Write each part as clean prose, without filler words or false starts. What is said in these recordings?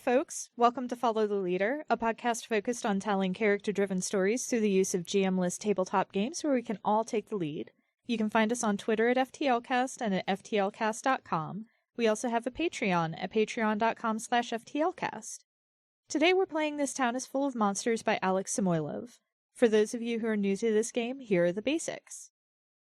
folks. Welcome to Follow the Leader, a podcast focused on telling character-driven stories through the use of GM-less tabletop games where we can all take the lead. You can find us on Twitter at FTLcast and at FTLcast.com. We also have a Patreon at patreon.com/FTLcast. Today we're playing This Town is Full of Monsters by Alex Samoylov. For those of you who are new to this game, here are the basics.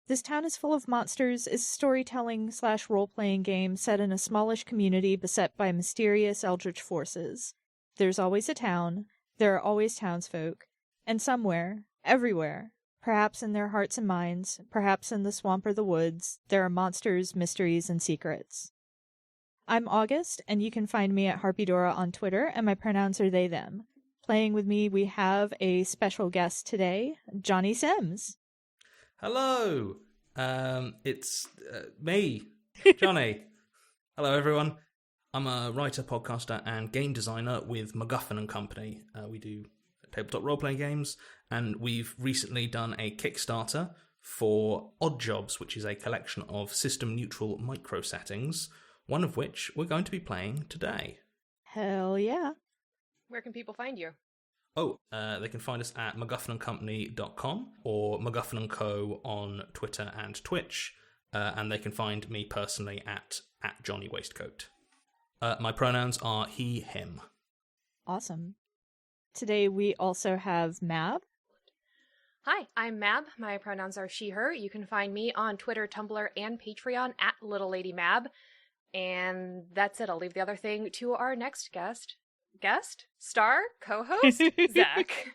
This Town is Full of Monsters is a storytelling/role-playing game set in a smallish community beset by mysterious eldritch forces. There's always a town, there are always townsfolk, and somewhere, everywhere, perhaps in their hearts and minds, perhaps in the swamp or the woods, there are monsters, mysteries, and secrets. I'm August, and you can find me at Harpydora on Twitter, and my pronouns are they, them. Playing with me, we have a special guest today, Johnny Sims. Hello, it's me, Johnny. Hello, everyone. I'm a writer, podcaster, and game designer with MacGuffin & Company. We do tabletop role-playing games, and we've recently done a Kickstarter for Odd Jobs, which is a collection of system-neutral micro-settings, one of which we're going to be playing today. Hell yeah. Where can people find you? They can find us at MacGuffinandCompany.com or MacGuffin & Co. on Twitter and Twitch. And they can find me personally at Johnny Waistcoat. My pronouns are he, him. Awesome. Today we also have Mab. Hi, I'm Mab. My pronouns are she, her. You can find me on Twitter, Tumblr, and Patreon at Little Lady Mab. And that's it. I'll leave the other thing to our next guest, star, co-host, Zach.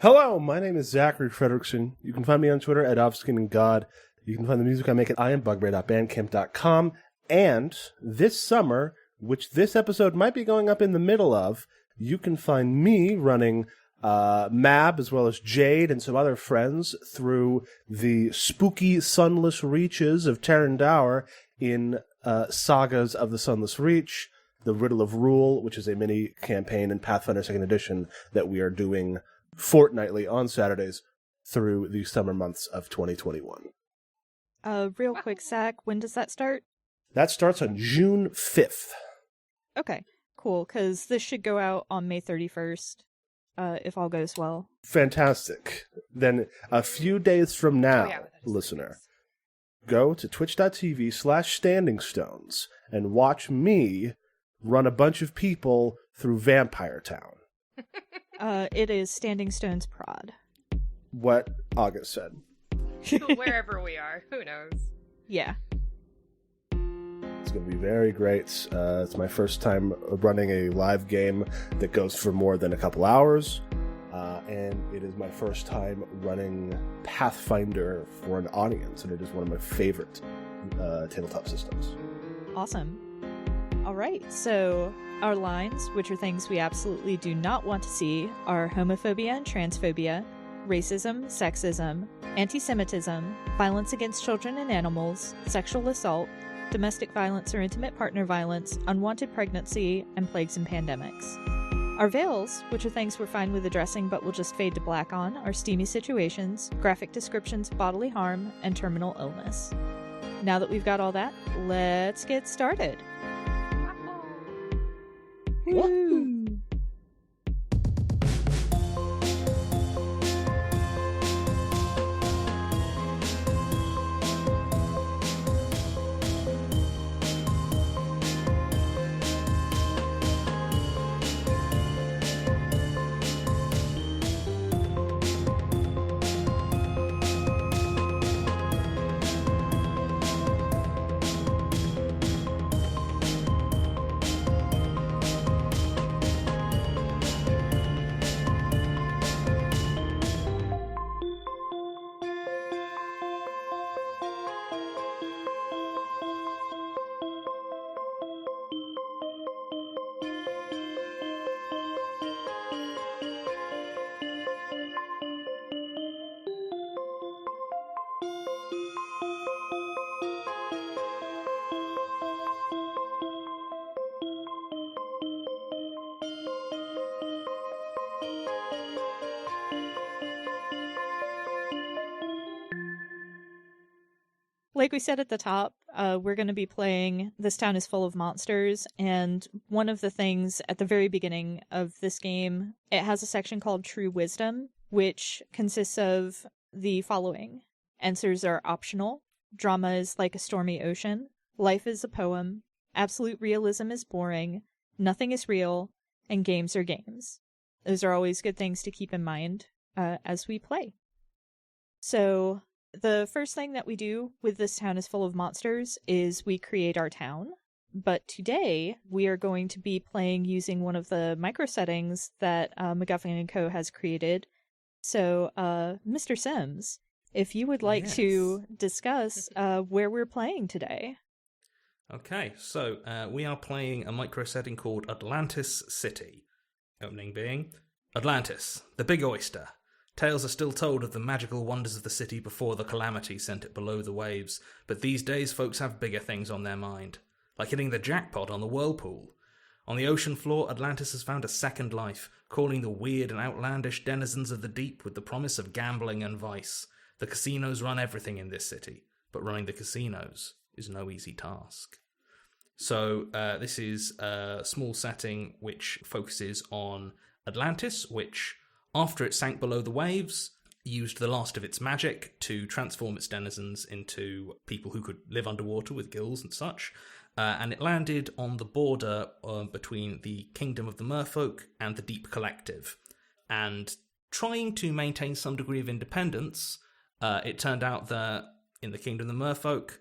Hello, my name is Zachary Fredrickson. You can find me on Twitter at OffSkinandGod. You can find the music I make at iambugbear.bandcamp.com. And this summer, which this episode might be going up in the middle of, you can find me running Mab as well as Jade and some other friends through the spooky sunless reaches of Terrandour in Sagas of the Sunless Reach, The Riddle of Rule, which is a mini campaign in Pathfinder 2nd Edition that we are doing fortnightly on Saturdays through the summer months of 2021. Real quick, Zach, when does that start? That starts on June 5th. Okay, cool, because this should go out on May 31st, if all goes well. Fantastic. Then a few days from now, listener, go to twitch.tv/standingstones and watch me run a bunch of people through Vampire Town. It is Standing Stones Prod. What August said. Wherever we are, who knows? Yeah. It's going to be very great. It's my first time running a live game that goes for more than a couple hours. And it is my first time running Pathfinder for an audience, and it is one of my favorite tabletop systems. Awesome. All right, so our lines, which are things we absolutely do not want to see, are homophobia and transphobia, racism, sexism, anti-Semitism, violence against children and animals, sexual assault, domestic violence or intimate partner violence, unwanted pregnancy, and plagues and pandemics. Our veils, which are things we're fine with addressing but will just fade to black on, are steamy situations, graphic descriptions of bodily harm, and terminal illness. Now that we've got all that, let's get started. Woo! Like we said at the top, we're going to be playing This Town is Full of Monsters, and one of the things at the very beginning of this game, it has a section called True Wisdom, which consists of the following. Answers are optional. Drama is like a stormy ocean. Life is a poem. Absolute realism is boring. Nothing is real. And games are games. Those are always good things to keep in mind as we play. So the first thing that we do with This Town is Full of Monsters is we create our town. But today we are going to be playing using one of the micro settings that McGuffin & Co. has created. So, Mr. Sims, if you would like to discuss where we're playing today. Okay, so we are playing a micro setting called Atlantis City. Opening being Atlantis, the Big Oyster. Tales are still told of the magical wonders of the city before the calamity sent it below the waves, but these days folks have bigger things on their mind, like hitting the jackpot on the whirlpool. On the ocean floor, Atlantis has found a second life, calling the weird and outlandish denizens of the deep with the promise of gambling and vice. The casinos run everything in this city, but running the casinos is no easy task. So this is a small setting which focuses on Atlantis, which, after it sank below the waves, used the last of its magic to transform its denizens into people who could live underwater with gills and such. And it landed on the border between the Kingdom of the Merfolk and the Deep Collective. And trying to maintain some degree of independence, it turned out that in the Kingdom of the Merfolk,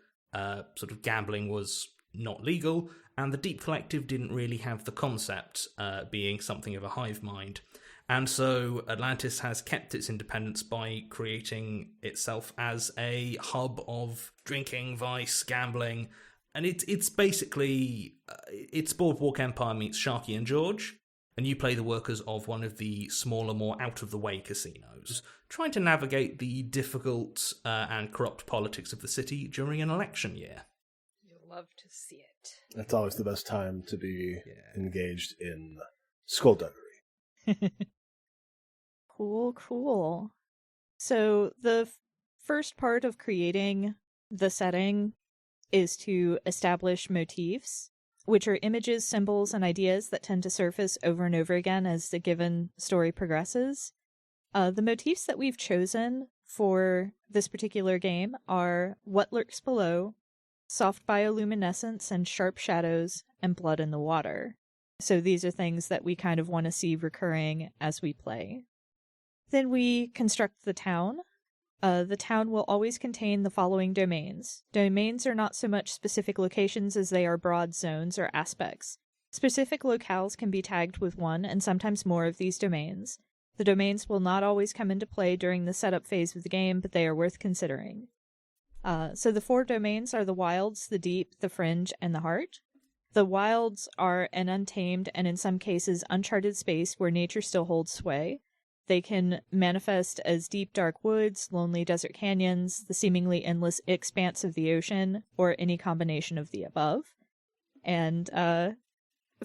sort of gambling was not legal, and the Deep Collective didn't really have the concept, being something of a hive mind. And so Atlantis has kept its independence by creating itself as a hub of drinking, vice, gambling, and it's basically, it's Boardwalk Empire meets Sharky and George, and you play the workers of one of the smaller, more out-of-the-way casinos, trying to navigate the difficult and corrupt politics of the city during an election year. You'll love to see it. That's always the best time to be engaged in skullduggery. Cool. So the first part of creating the setting is to establish motifs, which are images, symbols, and ideas that tend to surface over and over again as the given story progresses. The motifs that we've chosen for this particular game are what lurks below, soft bioluminescence and sharp shadows, and blood in the water. So these are things that we kind of want to see recurring as we play. Then we construct the town. The town will always contain the following domains. Domains are not so much specific locations as they are broad zones or aspects. Specific locales can be tagged with one and sometimes more of these domains. The domains will not always come into play during the setup phase of the game, but they are worth considering. So the 4 domains are the wilds, the deep, the fringe, and the heart. The wilds are an untamed and in some cases uncharted space where nature still holds sway. They can manifest as deep, dark woods, lonely desert canyons, the seemingly endless expanse of the ocean, or any combination of the above. And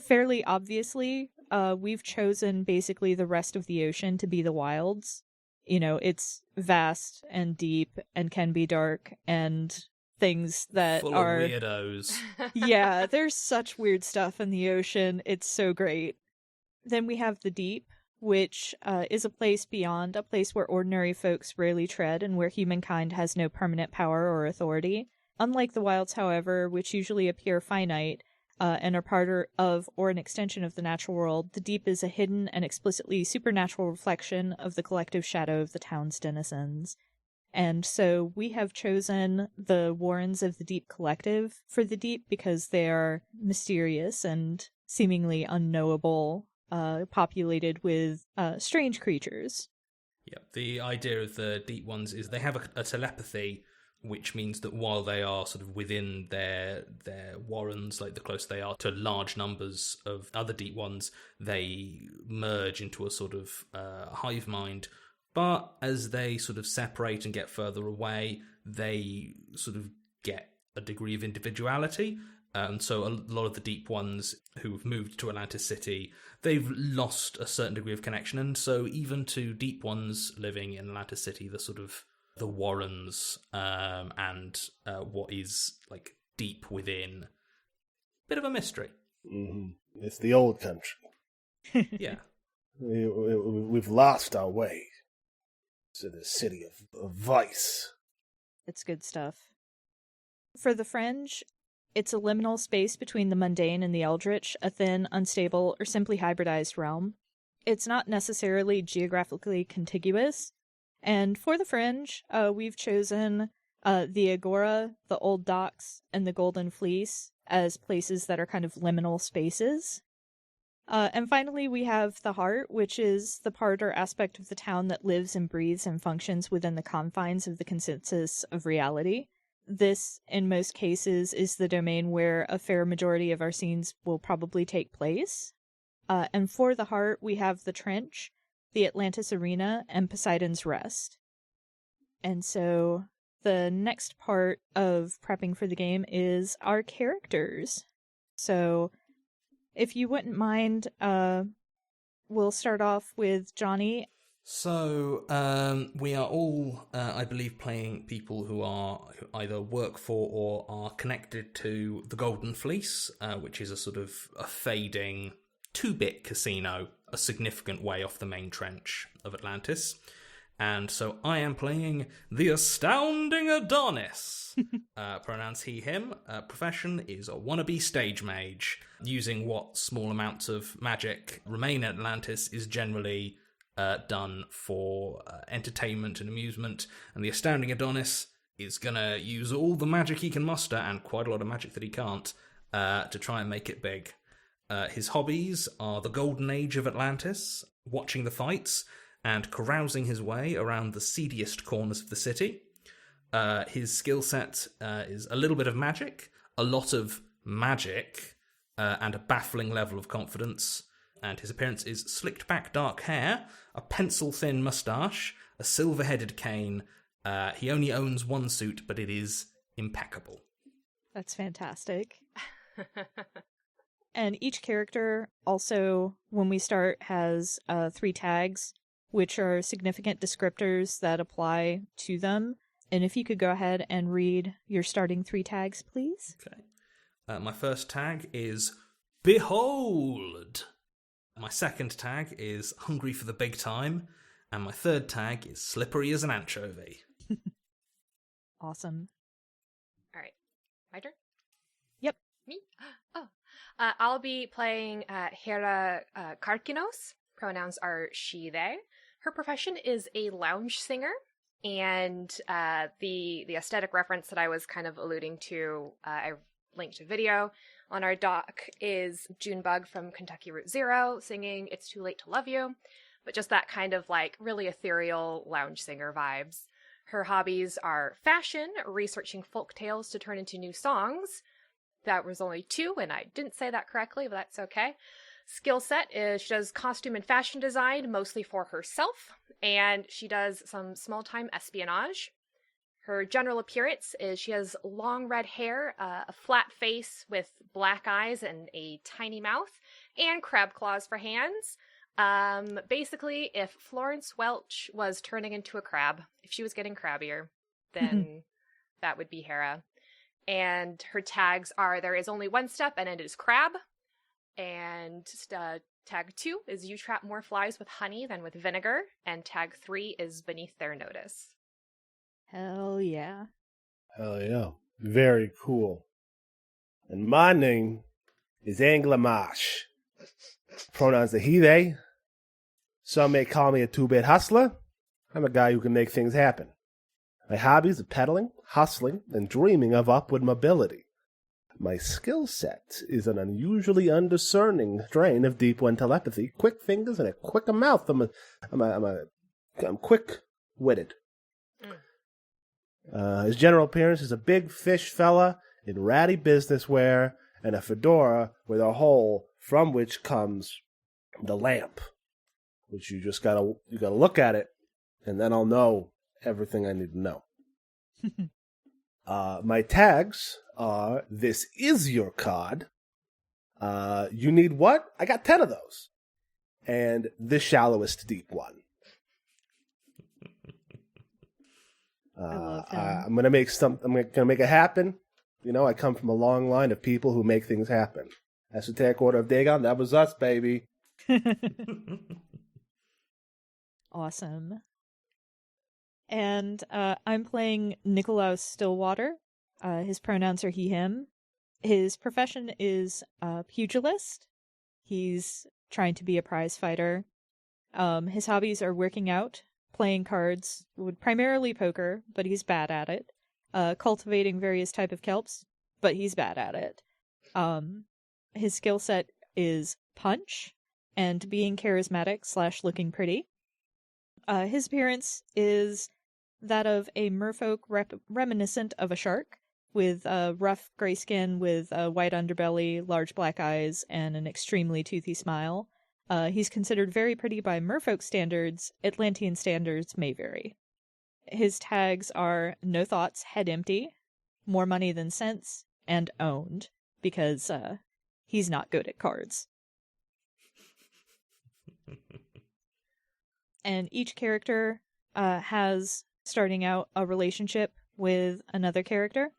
fairly obviously, we've chosen basically the rest of the ocean to be the wilds. You know, it's vast and deep and can be dark and things that Full are... of weirdos. Yeah, there's such weird stuff in the ocean. It's so great. Then we have the deep, which is a place beyond, a place where ordinary folks rarely tread and where humankind has no permanent power or authority. Unlike the wilds, however, which usually appear finite and are part of or an extension of the natural world, the deep is a hidden and explicitly supernatural reflection of the collective shadow of the town's denizens. And so we have chosen the Warrens of the Deep Collective for the deep because they are mysterious and seemingly unknowable, populated with strange creatures. Yeah, the idea of the deep ones is they have a telepathy, which means that while they are sort of within their warrens, like the closer they are to large numbers of other deep ones, they merge into a sort of hive mind. But as they sort of separate and get further away, they sort of get a degree of individuality. And so a lot of the deep ones who have moved to Atlantis City, they've lost a certain degree of connection. And so even to deep ones living in Atlantis City, the sort of the Warrens and what is like deep within. Bit of a mystery. Mm-hmm. It's the old country. Yeah. We've lost our way to the city of vice. It's good stuff. For the Fringe, it's a liminal space between the mundane and the eldritch, a thin, unstable, or simply hybridized realm. It's not necessarily geographically contiguous. And for the Fringe, we've chosen the Agora, the Old Docks, and the Golden Fleece as places that are kind of liminal spaces. And finally, we have the Heart, which is the part or aspect of the town that lives and breathes and functions within the confines of the consensus of reality. This, in most cases, is the domain where a fair majority of our scenes will probably take place. And for the Heart, we have the Trench, the Atlantis Arena, and Poseidon's Rest. And so the next part of prepping for the game is our characters. So if you wouldn't mind, we'll start off with Johnny. So, we are all, I believe, playing people who either work for or are connected to the Golden Fleece, which is a sort of a fading 2-bit casino, a significant way off the main trench of Atlantis. And so I am playing the Astounding Adonis. Pronouns he, him. Profession is a wannabe stage mage. Using what small amounts of magic remain in Atlantis is generally done for entertainment and amusement. And the Astounding Adonis is going to use all the magic he can muster, and quite a lot of magic that he can't, to try and make it big. His hobbies are the golden age of Atlantis, watching the fights, and carousing his way around the seediest corners of the city. His skill set is a little bit of magic, a lot of magic, and a baffling level of confidence. And his appearance is slicked back dark hair, a pencil-thin moustache, a silver-headed cane. He only owns one suit, but it is impeccable. That's fantastic. And each character also, when we start, has 3 tags, which are significant descriptors that apply to them. And if you could go ahead and read your starting 3 tags, please. Okay. My first tag is Behold! My second tag is Hungry for the Big Time. And my third tag is Slippery as an Anchovy. Awesome. All right. My turn? Yep. Me? Oh. I'll be playing Hera Karkinos. Pronouns are she, they. Her profession is a lounge singer. And the aesthetic reference that I was kind of alluding to, I linked a video on our doc, is Junebug from Kentucky Route Zero singing It's Too Late to Love You. But just that kind of like really ethereal lounge singer vibes. Her hobbies are fashion, researching folk tales to turn into new songs. That was only 2, and I didn't say that correctly, but that's okay. Skill set is she does costume and fashion design, mostly for herself, and she does some small-time espionage. Her general appearance is she has long red hair, a flat face with black eyes and a tiny mouth, and crab claws for hands. Basically, if Florence Welch was turning into a crab, if she was getting crabbier, then that would be Hera. And her tags are, there is only one step, and it is crab. And tag 2 is you trap more flies with honey than with vinegar. And tag 3 is beneath their notice. Hell yeah. Hell yeah. Very cool. And my name is Anglamash. Pronouns are he, they. Some may call me a 2-bit hustler. I'm a guy who can make things happen. My hobbies are pedaling, hustling, and dreaming of upward mobility. My skill set is an unusually undiscerning strain of deep one telepathy, quick fingers, and a quicker mouth. I'm quick-witted. His general appearance is a big fish fella in ratty business wear and a fedora with a hole from which comes the lamp, which you gotta look at it, and then I'll know everything I need to know. My tags are, this is your card. You need what? I got 10 of those. And the shallowest deep one. I love him. I'm gonna make it happen. You know, I come from a long line of people who make things happen. Esoteric Order of Dagon, that was us, baby. Awesome. And I'm playing Nikolaus Stillwater. His pronouns are he, him. His profession is pugilist. He's trying to be a prize fighter. His hobbies are working out, playing cards, primarily poker, but he's bad at it. Cultivating various type of kelps, but he's bad at it. His skill set is punch and being charismatic / looking pretty. His appearance is that of a merfolk reminiscent of a shark, with a rough gray skin with a white underbelly, large black eyes, and an extremely toothy smile. He's considered very pretty by merfolk standards. Atlantean standards may vary. His tags are no thoughts, head empty, more money than sense, and owned, because he's not good at cards. And each character has, starting out, a relationship with another character.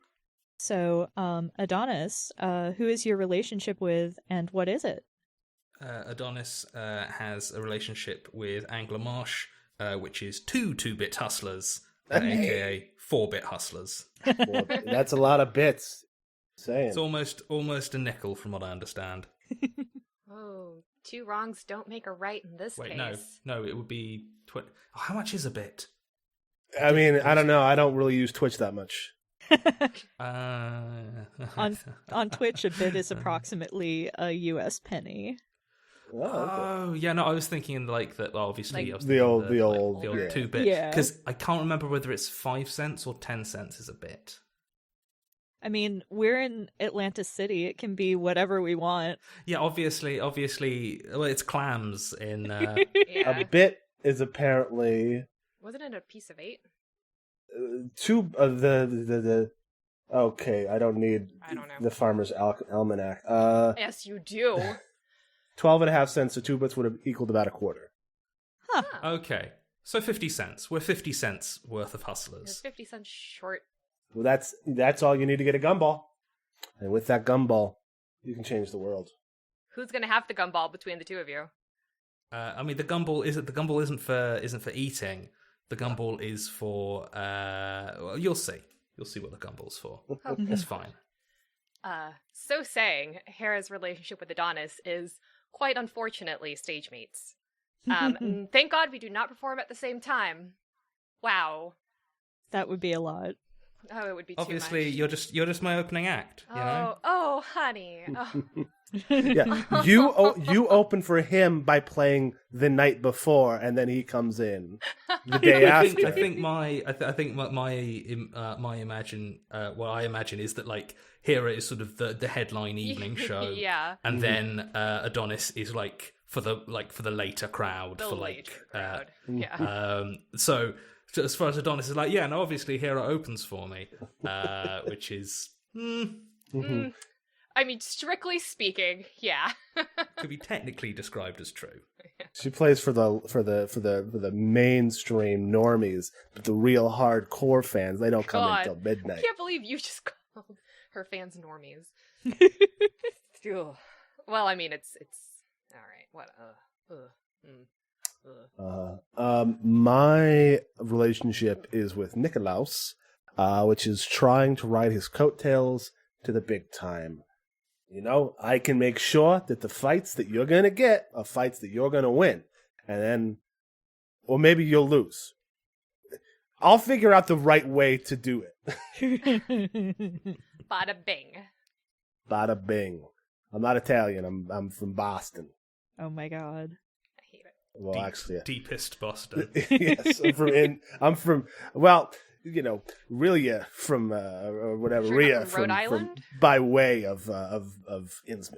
So, Adonis, who is your relationship with, and what is it? Adonis has a relationship with Angler Marsh, which is two 2-bit hustlers, aka 4-bit hustlers. That's a lot of bits. Saying. It's almost a nickel, from what I understand. Oh, 2 wrongs don't make a right in this Wait, case. no, it would be... how much is a bit? I mean, I don't know. I don't really use Twitch that much. On Twitch, a bit is approximately a US penny. Oh, yeah, no, I was thinking like that. Well, obviously, Like I was the old the 2-bit. 2-bit. Yeah. Because I can't remember whether it's 5 cents or 10 cents is a bit. I mean, we're in Atlantis City. It can be whatever we want. Yeah, obviously, well, it's clams in... Yeah. A bit is apparently Wasn't it a piece of 8? two of the. Okay, I don't need I don't know. the Farmer's Almanac. Yes, you do. 12.5 cents, so 2 bits would have equaled about a quarter. Okay, so 50 cents. We're 50 cents worth of It's hustlers. 50 cents short. Well, that's all you need to get a gumball, and with that gumball, you can change the world. Who's going to have the gumball between the two of you? I mean, the gumball isn't for eating. The gumball is for... well, you'll see. You'll see what the gumball's for. It's fine. So saying, Hera's relationship with Adonis is quite unfortunately stage mates. Thank God we do not perform at the same time. Wow. That would be a lot. Oh, it would be Obviously, too much. you're just my opening act. You know? Oh, honey. Oh. Yeah, you open for him by playing the night before, and then he comes in the day after. I think my imagine what I imagine is that like Hera is sort of the headline evening show, Yeah. and then Adonis is like for the later crowd, The for later like crowd. Yeah. so as far as Adonis is like, yeah, no, obviously Hera opens for me, which is I mean, strictly speaking, yeah. could be technically described as true. She plays for the mainstream normies, but the real hardcore fans, they don't come God. until midnight. I can't believe you just called her fans normies. Ugh. Well, I mean, it's all right. What? My relationship is with Nikolaus, which is trying to ride his coattails to the big time. You know, I can make sure that the fights that you're going to get are fights that you're going to win. And then, or maybe you'll lose. I'll figure out the right way to do it. Bada bing. Bada bing. I'm not Italian. I'm from Boston. Oh my god. I hate it. Well, actually, Deepest Boston. yes, I'm from. Well, you know, really from or whatever. Sure, Rhea from Rhode Island? by way of Innsmouth.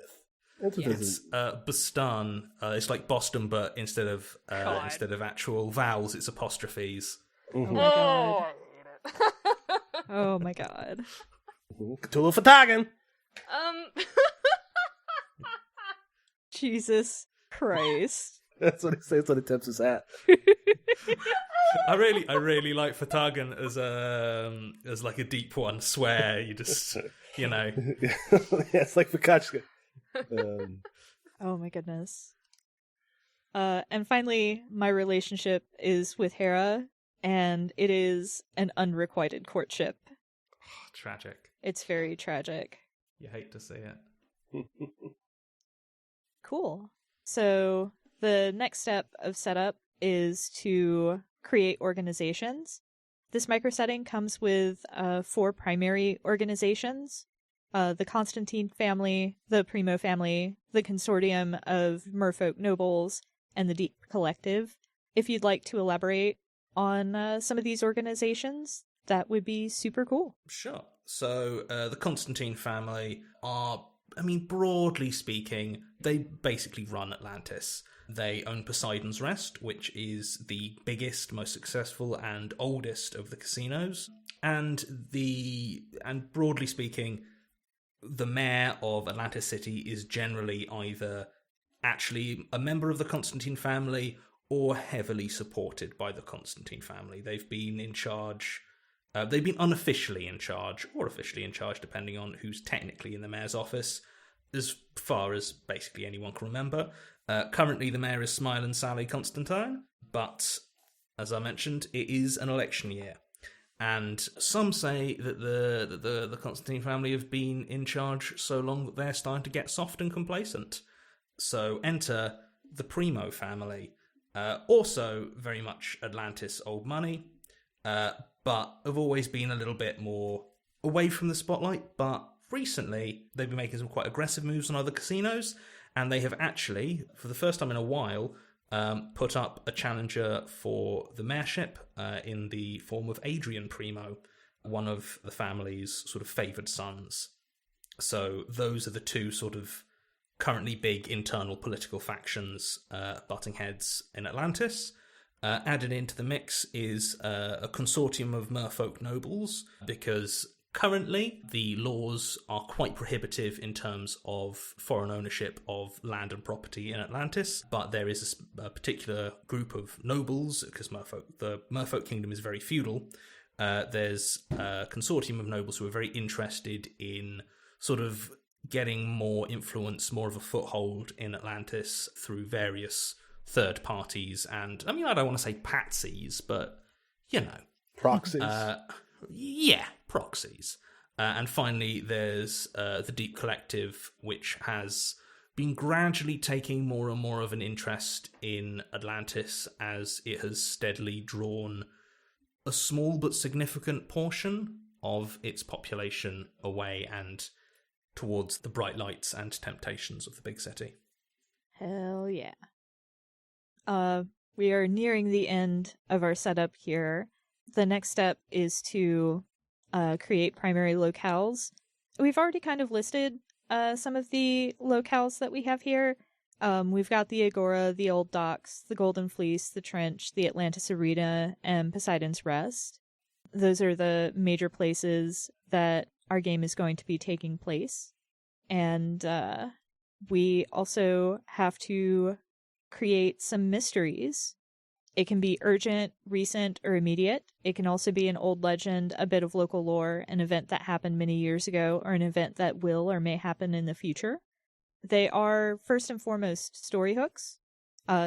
That's what Yeah, this is. it's Boston. It's like Boston, but instead of God. actual vowels, it's apostrophes. Oh my Oh, god. I hate it. Oh my god. Cthulhu Fatagan. Jesus Christ. That's what he says. That's what he tips his hat. I really like Fatagan as like a deep one. Swear you just you know. Yeah, it's like Vakachka. Oh my goodness. And finally, my relationship is with Hera, and it is an unrequited courtship. Tragic. It's very tragic. You hate to see it. Cool. So the next step of setup is to create organizations. This microsetting comes with 4 primary organizations. The Constantine family, the Primo family, the Consortium of Merfolk Nobles, and the Deep Collective. If you'd like to elaborate on some of these organizations, that would be super cool. Sure. So the Constantine family are, broadly speaking, they basically run Atlantis. They own Poseidon's Rest, which is the biggest, most successful, and oldest of the casinos. And broadly speaking, the mayor of Atlantis City is generally either actually a member of the Constantine family or heavily supported by the Constantine family. They've been in charge. They've been unofficially in charge, or officially in charge, depending on who's technically in the mayor's office, as far as basically anyone can remember. Currently, the mayor is Smile and Sally Constantine, but as I mentioned, it is an election year. And some say that the Constantine family have been in charge so long that they're starting to get soft and complacent. So enter the Primo family, also very much Atlantis old money, but have always been a little bit more away from the spotlight. But recently, they've been making some quite aggressive moves on other casinos, and they have actually, for the first time in a while, put up a challenger for the mayorship in the form of Adrian Primo, one of the family's sort of favoured sons. So those are the two sort of currently big internal political factions butting heads in Atlantis. Added into the mix is a consortium of merfolk nobles, because currently the laws are quite prohibitive in terms of foreign ownership of land and property in Atlantis, but there is a particular group of nobles, because the merfolk kingdom is very feudal. There's a consortium of nobles who are very interested in sort of getting more influence, more of a foothold in Atlantis through various third parties, and I don't want to say patsies, but proxies. Proxies. And finally, there's the Deep Collective, which has been gradually taking more and more of an interest in Atlantis as it has steadily drawn a small but significant portion of its population away and towards the bright lights and temptations of the big city. Hell yeah. We are nearing the end of our setup here. The next step is to create primary locales. We've already kind of listed some of the locales that we have here. We've got the Agora, the Old Docks, the Golden Fleece, the Trench, the Atlantis Arena, and Poseidon's Rest. Those are the major places that our game is going to be taking place. And we also have to create some mysteries. It can be urgent, recent, or immediate. It can also be an old legend, a bit of local lore, an event that happened many years ago, or an event that will or may happen in the future. They are, first and foremost, story hooks.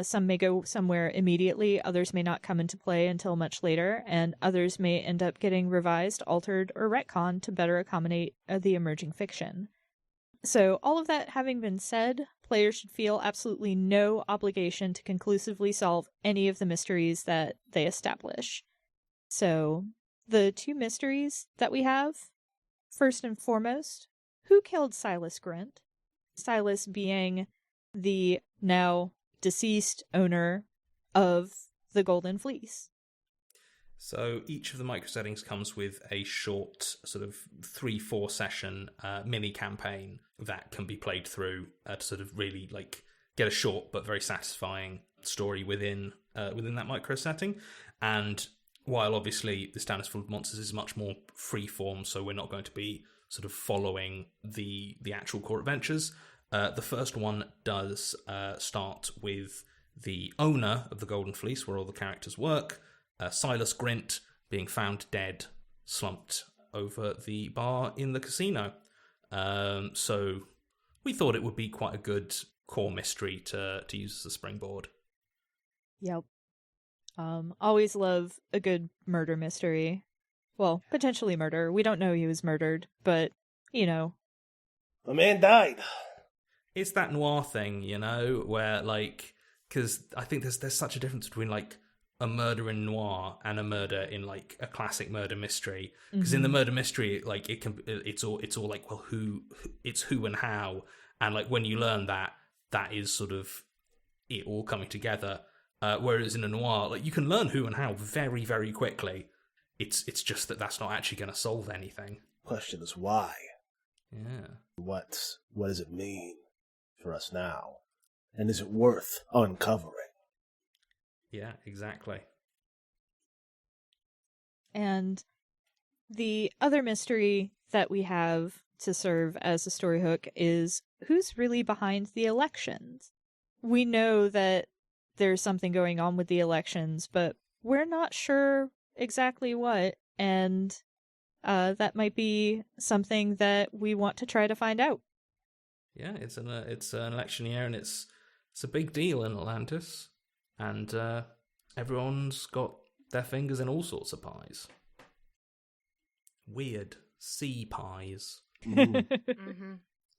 Some may go somewhere immediately, others may not come into play until much later, and others may end up getting revised, altered, or retconned to better accommodate the emerging fiction. So, all of that having been said, players should feel absolutely no obligation to conclusively solve any of the mysteries that they establish. So, the 2 mysteries that we have, first and foremost, who killed Silas Grint? Silas being the now deceased owner of the Golden Fleece. So each of the micro settings comes with a short sort of 3-4 session mini campaign that can be played through to sort of really get a short but very satisfying story within that micro setting. And while obviously the Standards Full of Monsters is much more freeform, so we're not going to be sort of following the actual core adventures, the first one does start with the owner of the Golden Fleece, where all the characters work, Silas Grint, being found dead, slumped over the bar in the casino. So we thought it would be quite a good core mystery to use as a springboard. Yep. Always love a good murder mystery. Well, potentially murder. We don't know he was murdered, but, you know. A man died. It's that noir thing, you know, where, like, because I think there's such a difference between, like, a murder in noir and a murder in, like, a classic murder mystery. Because in the murder mystery, like, it's all like, well, who and how, and, like, when you learn that is sort of it all coming together. Whereas in a noir, like, you can learn who and how very, very quickly. It's just that's not actually going to solve anything. Question is why. Yeah. What does it mean for us now? And is it worth uncovering? Yeah, exactly. And the other mystery that we have to serve as a story hook is who's really behind the elections. We know that there's something going on with the elections, but we're not sure exactly what, and that might be something that we want to try to find out. Yeah, it's an election year, and it's a big deal in Atlantis, and everyone's got their fingers in all sorts of pies. Weird sea pies. Mm-hmm.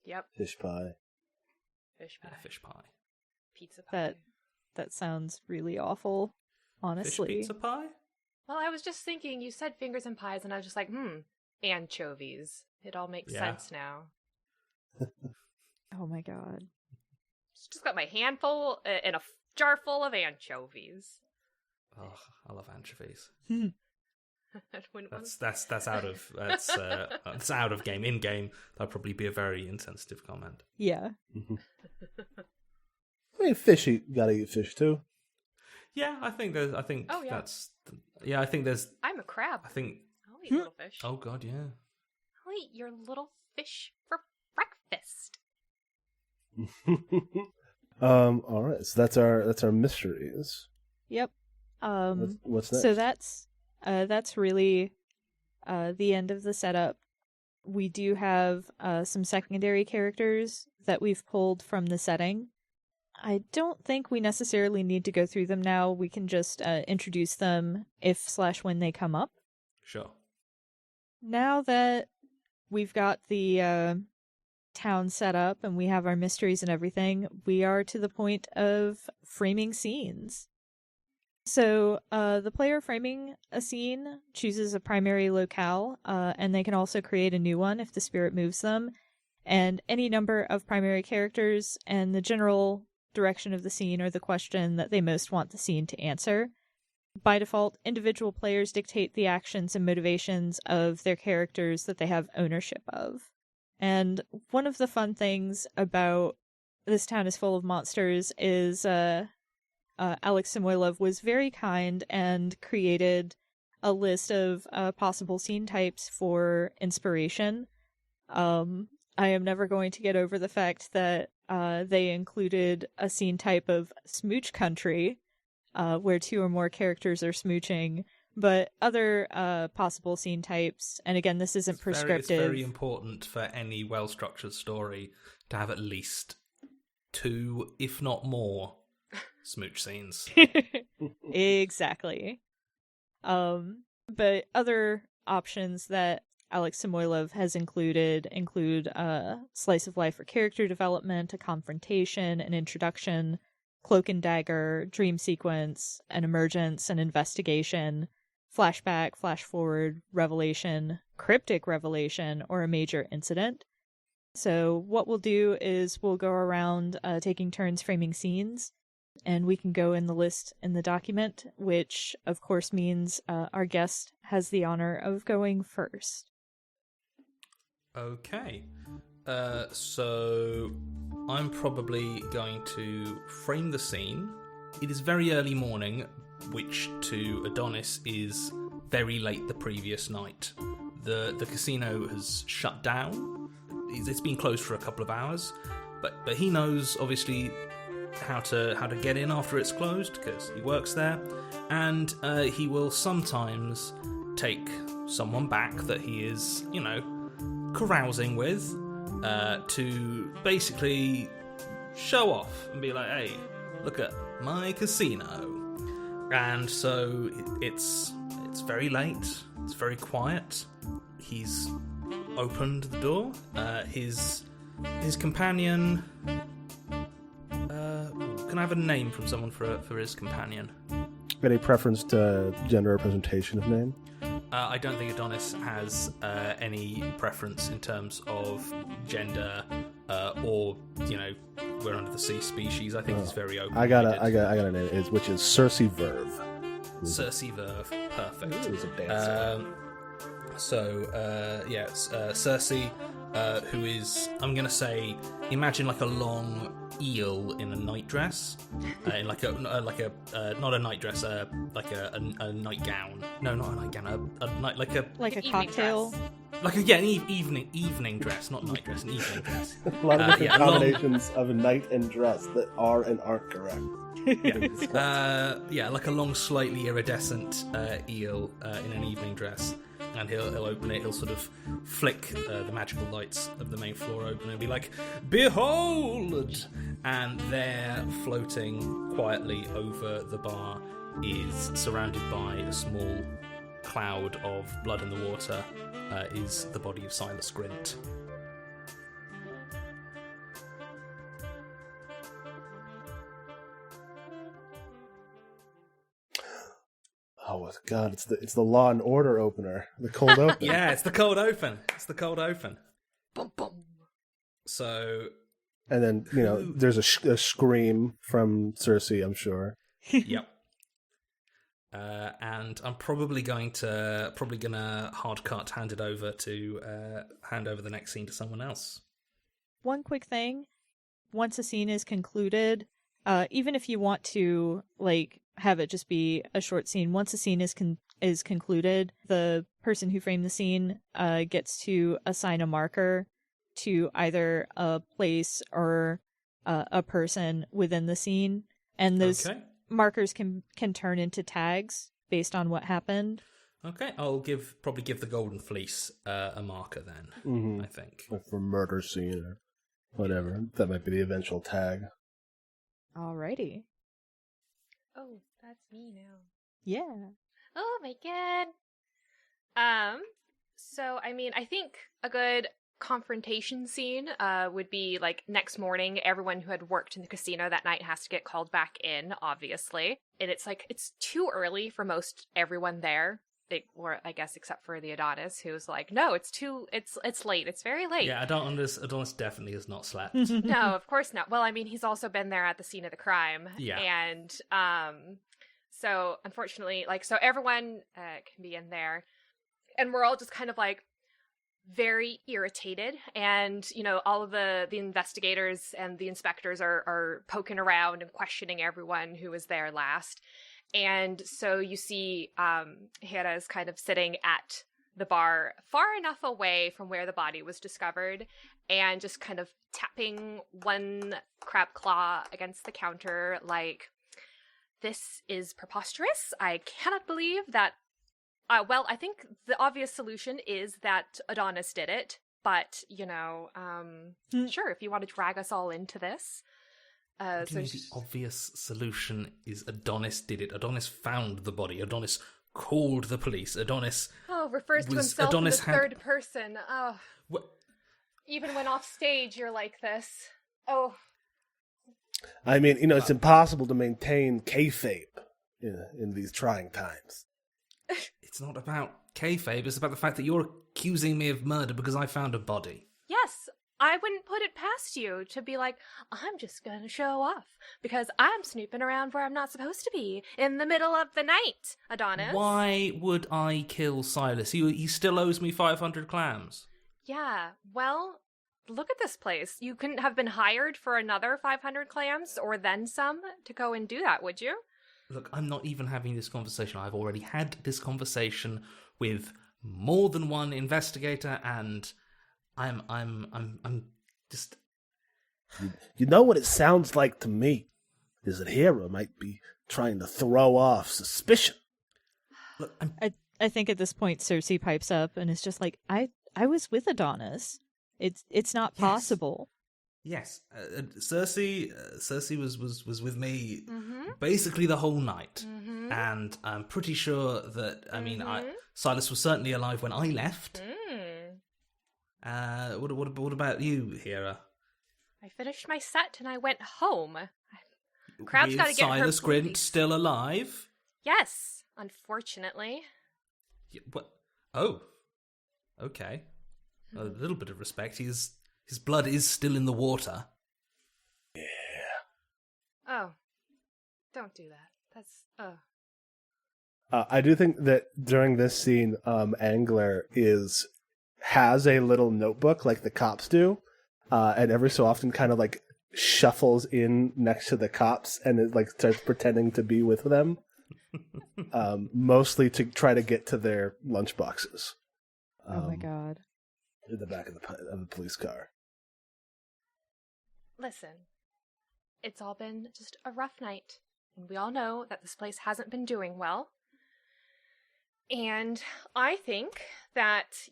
Yep. Fish pie. Fish pie. Yeah, fish pie. Pizza pie. That sounds really awful, honestly. Fish pizza pie? Well, I was just thinking, you said fingers and pies, and I was just like, anchovies. It all makes sense now. Oh my god. Just got my handful and a jar full of anchovies. Oh, I love anchovies. That's out of game. In game, that'd probably be a very insensitive comment. Yeah. I mean, fish, you gotta eat fish too. Yeah, I think Oh, yeah. that's. Yeah, I think there's. I'm a crab. I think. I'll eat little fish. Oh God, yeah. I'll eat your little fish for breakfast. All right, so that's our mysteries. Yep. What's next? So that's really the end of the setup. We do have some secondary characters that we've pulled from the setting. I don't think we necessarily need to go through them now. We can just introduce them if/when they come up. Sure. Now that we've got the town set up and we have our mysteries and everything, we are to the point of framing scenes. So the player framing a scene chooses a primary locale, and they can also create a new one if the spirit moves them, and any number of primary characters and the general direction of the scene or the question that they most want the scene to answer. By default, individual players dictate the actions and motivations of their characters that they have ownership of. And one of the fun things about This Town is Full of Monsters is Alex Samoylov was very kind and created a list of possible scene types for inspiration. I am never going to get over the fact that they included a scene type of smooch country, where two or more characters are smooching, but other possible scene types, and again, this isn't prescriptive. It's very important for any well-structured story to have at least 2, if not more, smooch scenes. Exactly. But other options that Alex Samoylov has include slice of life or character development, a confrontation, an introduction, cloak and dagger, dream sequence, an emergence, an investigation, flashback, flash forward, revelation, cryptic revelation, or a major incident. So what we'll do is we'll go around taking turns framing scenes, and we can go in the list in the document, which of course means our guest has the honor of going first. Okay. So I'm probably going to frame the scene. It is very early morning, which to Adonis is very late the previous night. The casino has shut down. It's been closed for a couple of hours, but he knows obviously how to get in after it's closed because he works there, and he will sometimes take someone back that he is, carousing with, to basically show off and be like, hey, look at my casino. And so it's very late, it's very quiet. He's opened the door. His companion... can I have a name from someone for his companion? Any preference to gender representation of name? I don't think Adonis has any preference in terms of gender or, we're under the sea species. I think he's very open. I got a name, which is Cersei Verve. Cersei Verve, perfect. Who's a dancer. Cersei, who is, I'm going to say, imagine like a long eel in a nightdress, in like a not a nightdress, like a nightgown. No, not a nightgown. Like a cocktail. Dress. Like an evening dress, not nightdress, an evening dress. A lot of different combinations of a night and dress that are and aren't correct. Like a long, slightly iridescent eel in an evening dress. And he'll open it, he'll sort of flick the magical lights of the main floor open and be like, behold! And there, floating quietly over the bar, is surrounded by a small cloud of blood in the water, is the body of Silas Grint. Oh God! It's the Law and Order opener, the cold open. Yeah, it's the cold open. Boom, boom. So, and then there's a scream from Cersei, I'm sure. Yep. And I'm probably gonna hard cut, hand over the next scene to someone else. One quick thing: once a scene is concluded, even if you want to have it just be a short scene, once a scene is concluded, the person who framed the scene gets to assign a marker to either a place or a person within the scene, and those markers can turn into tags based on what happened. Okay, I'll probably give the Golden Fleece a marker then. Mm-hmm. I think, like for murder scene or whatever. That might be the eventual tag. Alrighty. Oh, that's me now. Yeah. Oh my god. So I mean, I think a good confrontation scene would be like next morning, everyone who had worked in the casino that night has to get called back in, obviously. And it's too early for most everyone there. Or I guess except for the Adonis, who's like, no, it's late. It's very late. Yeah, Adonis definitely has not slept. No, of course not. Well, I mean, he's also been there at the scene of the crime. Yeah. And so unfortunately, so everyone can be in there, and we're all just kind of very irritated, and all of the investigators and the inspectors are poking around and questioning everyone who was there last. And so you see Hera is kind of sitting at the bar far enough away from where the body was discovered, and just kind of tapping one crab claw against the counter like, this is preposterous. I cannot believe that. I think the obvious solution is that Adonis did it, but, sure, if you want to drag us all into this. The obvious solution is Adonis did it. Adonis found the body. Adonis called the police. Adonis refers to himself in the third person. Oh, what? Even when off stage, you're like this. Oh, I mean, it's impossible to maintain kayfabe in these trying times. It's not about kayfabe. It's about the fact that you're accusing me of murder because I found a body. Yes. I wouldn't put it past you to be like, I'm just going to show off because I'm snooping around where I'm not supposed to be in the middle of the night, Adonis. Why would I kill Silas? He still owes me 500 clams. Yeah, well, look at this place. You couldn't have been hired for another 500 clams or then some to go and do that, would you? Look, I'm not even having this conversation. I've already had this conversation with more than one investigator, and I'm just... You know what it sounds like to me? Is that Hera might be trying to throw off suspicion. Look, I think at this point Cersei pipes up and is just like, I was with Adonis. It's not Yes. possible. Yes, Cersei was with me Mm-hmm. basically the whole night, Mm-hmm. and I'm pretty sure that Mhm. Silas was certainly alive when I left. Mm. What about you, Hera? I finished my set and I went home. Crab's With gotta get her Silas Grint boobies. still alive? Yes, unfortunately. What? Oh, okay. A little bit of respect. His blood is still in the water. Oh, don't do that. That's I do think that during this scene, Angler has a little notebook like the cops do, and every so often kind of like shuffles in next to the cops and it like starts pretending to be with them, mostly to try to get to their lunchboxes. Oh my god. In the back of the police car. Listen. It's all been just a rough night, and we all know that this place hasn't been doing well. And I think that,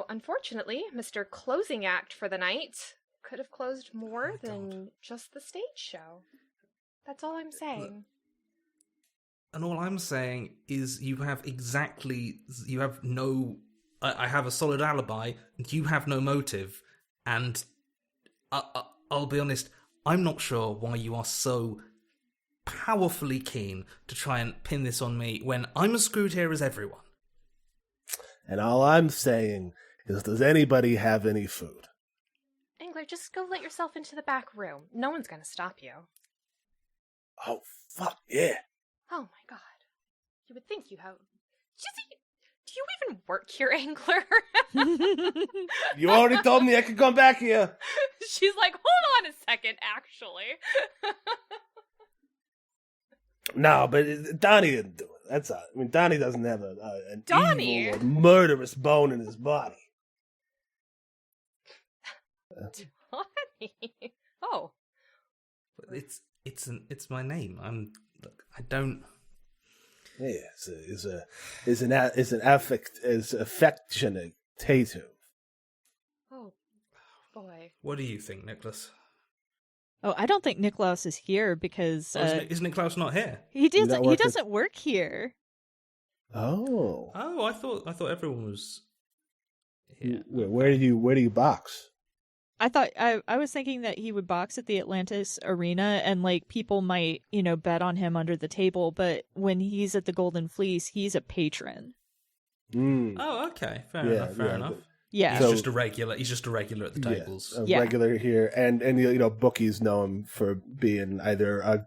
unfortunately, Mr. Closing Act for the night could have closed more than just the stage show. That's all I'm saying. And all I'm saying is I have a solid alibi, and you have no motive. And I'll be honest, I'm not sure why you are so powerfully keen to try and pin this on me when I'm as screwed here as everyone. And all I'm saying is, does anybody have any food? Angler, just go let yourself into the back room. No one's gonna stop you. Oh, fuck, yeah. Oh my god. You would think you have... Do you even work here, Angler? You already told me I could come back here. She's like, hold on a second, actually. No, but Donnie didn't do it. That's all. I mean, Donnie doesn't have an Donnie? evil or murderous bone in his body. Donnie? Oh. It's my name. I don't. Yeah, is affectionate. Oh, boy. What do you think, Nicholas? Oh, I don't think Niklaus is here because Is Niklaus not here? he not doesn't. He working? doesn't work here. Oh, Oh, I thought everyone was here. where do you box? I thought I was thinking that he would box at the Atlantis Arena and like people might, bet on him under the table, but when he's at the Golden Fleece, he's a patron. Mm. Oh, okay. Fair enough. Yeah. He's So- just a regular. He's just a regular at the tables. A Yeah. regular here, and bookies know him for being either a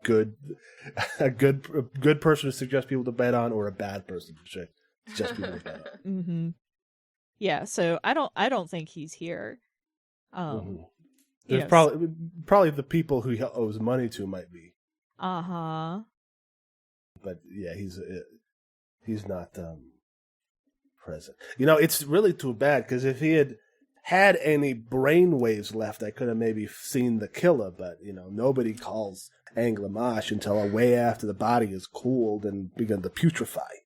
good person to suggest people to bet on, or a bad person to suggest people to bet on. Mm-hmm. Yeah. So I don't think he's here. Mhm. You There's know, probably the people who he owes money to might be, Uh-huh. but yeah, he's not present. It's really too bad, because if he had any brain waves left, I could have maybe seen the killer, but nobody calls Anglamash until way after the body is cooled and begun to putrefy.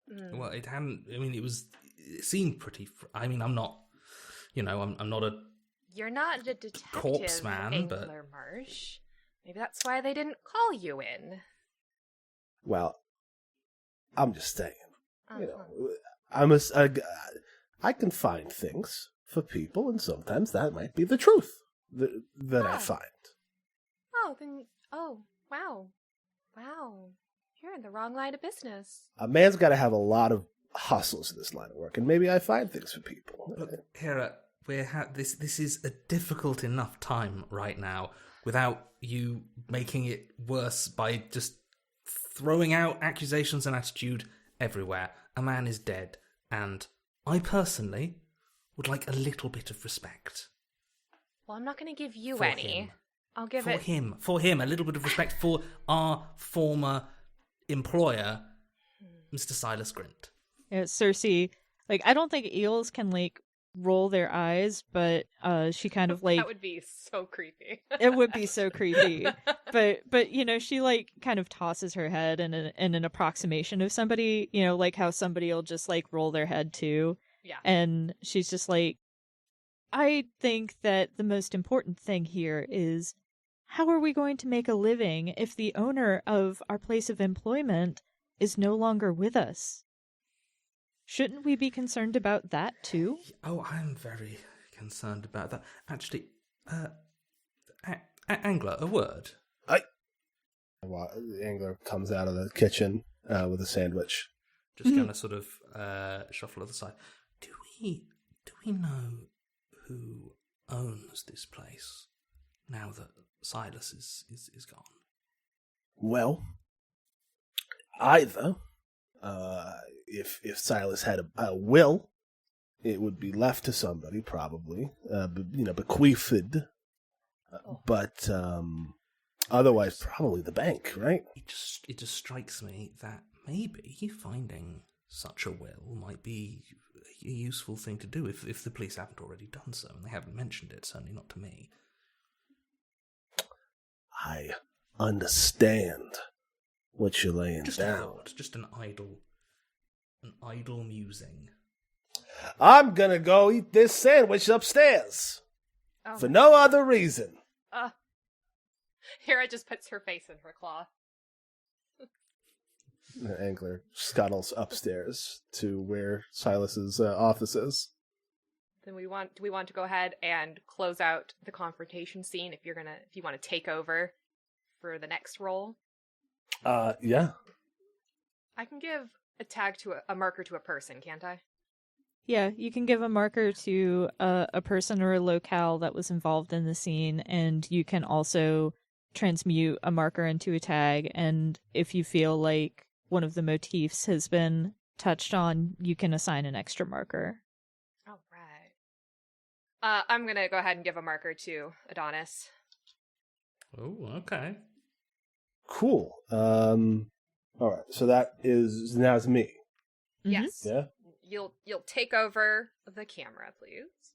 Well, it hadn't. I mean, it seemed pretty. I'm not. I'm not a. You're not a detective, Corpse man, but- Angler Marsh. Maybe that's why they didn't call you in. Well, I'm just saying. Uh-huh. I can find things for people, and sometimes that might be the truth that I Oh. find. Wow. You're in the wrong line of business. A man's got to have a lot of hustles in this line of work, and maybe I find things for people. Look, Hera, this is a difficult enough time right now without you making it worse by just throwing out accusations and attitude everywhere. A man is dead, and I personally would like a little bit of respect. Well, I'm not going to give you For any. him. I'll give For it... him, a little bit of respect for our former employer, Mr. Silas Grint. Yeah, Cersei, I don't think eels can roll their eyes, but she kind of That would be so creepy. it would be so creepy. But she kind of tosses her head in an approximation of somebody, how somebody will just roll their head too. Yeah. And she's just I think that the most important thing here is, how are we going to make a living if the owner of our place of employment is no longer with us? Shouldn't we be concerned about that too? Oh, I'm very concerned about that. Actually, Angler, a word. Angler comes out of the kitchen with a sandwich. Just going to sort of shuffle to the side. Do we know who owns this place now that Silas is gone? Well, either if Silas had a will, it would be left to somebody, probably, bequeathed. But otherwise, probably the bank, right? It just strikes me that maybe finding such a will might be a useful thing to do if the police haven't already done so, and they haven't mentioned it, certainly not to me. I understand what you're laying Just down. a thought, just an idle musing. I'm gonna go eat this sandwich upstairs for no other reason. Hera just puts her face in her claw. Angler scuttles upstairs to where Silas's office is. Then do we want to go ahead and close out the confrontation scene if you want to take over for the next roll? Yeah. I can give a tag to a marker to a person, can't I? Yeah, you can give a marker to a person or a locale that was involved in the scene, and you can also transmute a marker into a tag, and if you feel like one of the motifs has been touched on, you can assign an extra marker. All right. I'm going to go ahead and give a marker to Adonis. Oh, okay. Cool. All right. So that is now it's me. Mm-hmm. Yes. Yeah. You'll take over the camera, please.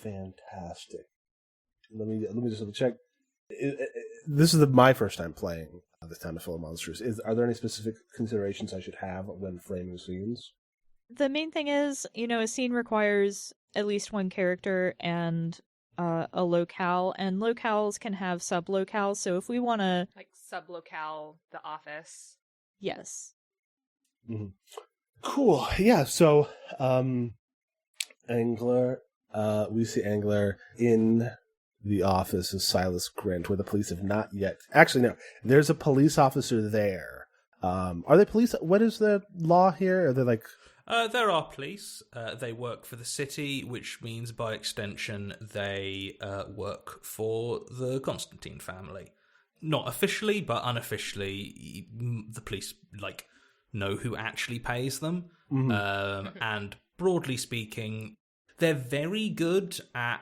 Fantastic. Let me just double check. This is my first time playing this Time to Fill Monsters. Are there any specific considerations I should have when framing scenes? The main thing is, a scene requires at least one character and a locale, and locales can have sub-locales, so if we want to... Like sub-locale, the office. Yes. Mm-hmm. Cool. Yeah, so Angler, we see Angler in the office of Silas Grint, where the police have not yet... Actually, no, there's a police officer there. Are they police? What is the law here? Are they like... There are police. They work for the city, which means by extension they work for the Constantine family. Not officially, but unofficially, the police know who actually pays them. Mm-hmm. And broadly speaking, they're very good at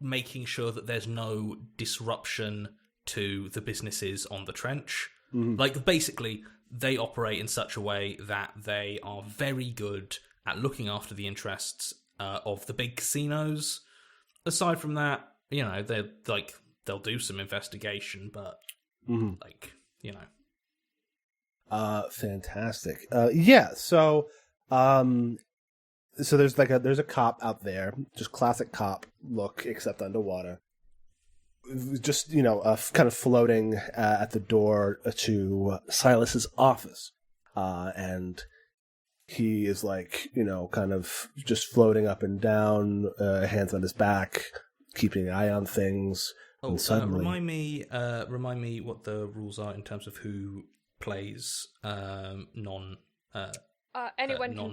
making sure that there's no disruption to the businesses on the trench. Mm-hmm. Basically, they operate in such a way that they are very good at looking after the interests of the big casinos. Aside from that, they'll do some investigation, but fantastic. Yeah. So there's a cop out there, just classic cop look, except underwater. Just, kind of floating at the door to Silas's office. And he is kind of just floating up and down, hands on his back, keeping an eye on things. Oh, and suddenly... remind me what the rules are in terms of who plays anyone can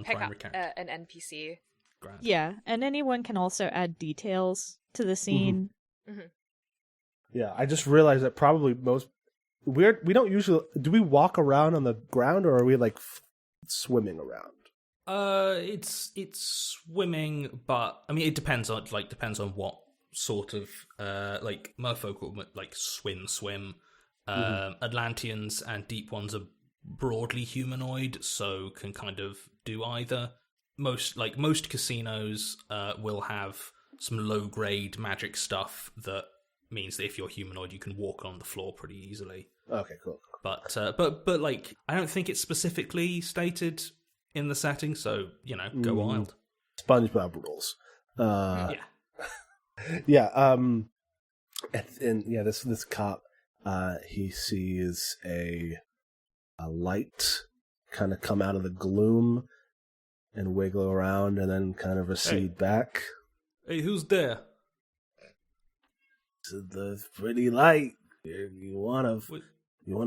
pick up an NPC. Grand. Yeah, and anyone can also add details to the scene. Mm-hmm. Mm-hmm. Yeah, I just realized that probably we don't usually... Do we walk around on the ground, or are we, swimming around? It's swimming, but, it depends on what sort of, merfolk will, swim. Atlanteans and Deep Ones are broadly humanoid, so can kind of do either. Most casinos will have some low-grade magic stuff that means that if you're humanoid, you can walk on the floor pretty easily. Okay, cool. But I don't think it's specifically stated in the setting, so, go wild. SpongeBob rules. Yeah. Yeah. And yeah, this cop, he sees a light kind of come out of the gloom and wiggle around, and then kind of recede back. Hey, who's there? It's the pretty light. You wanna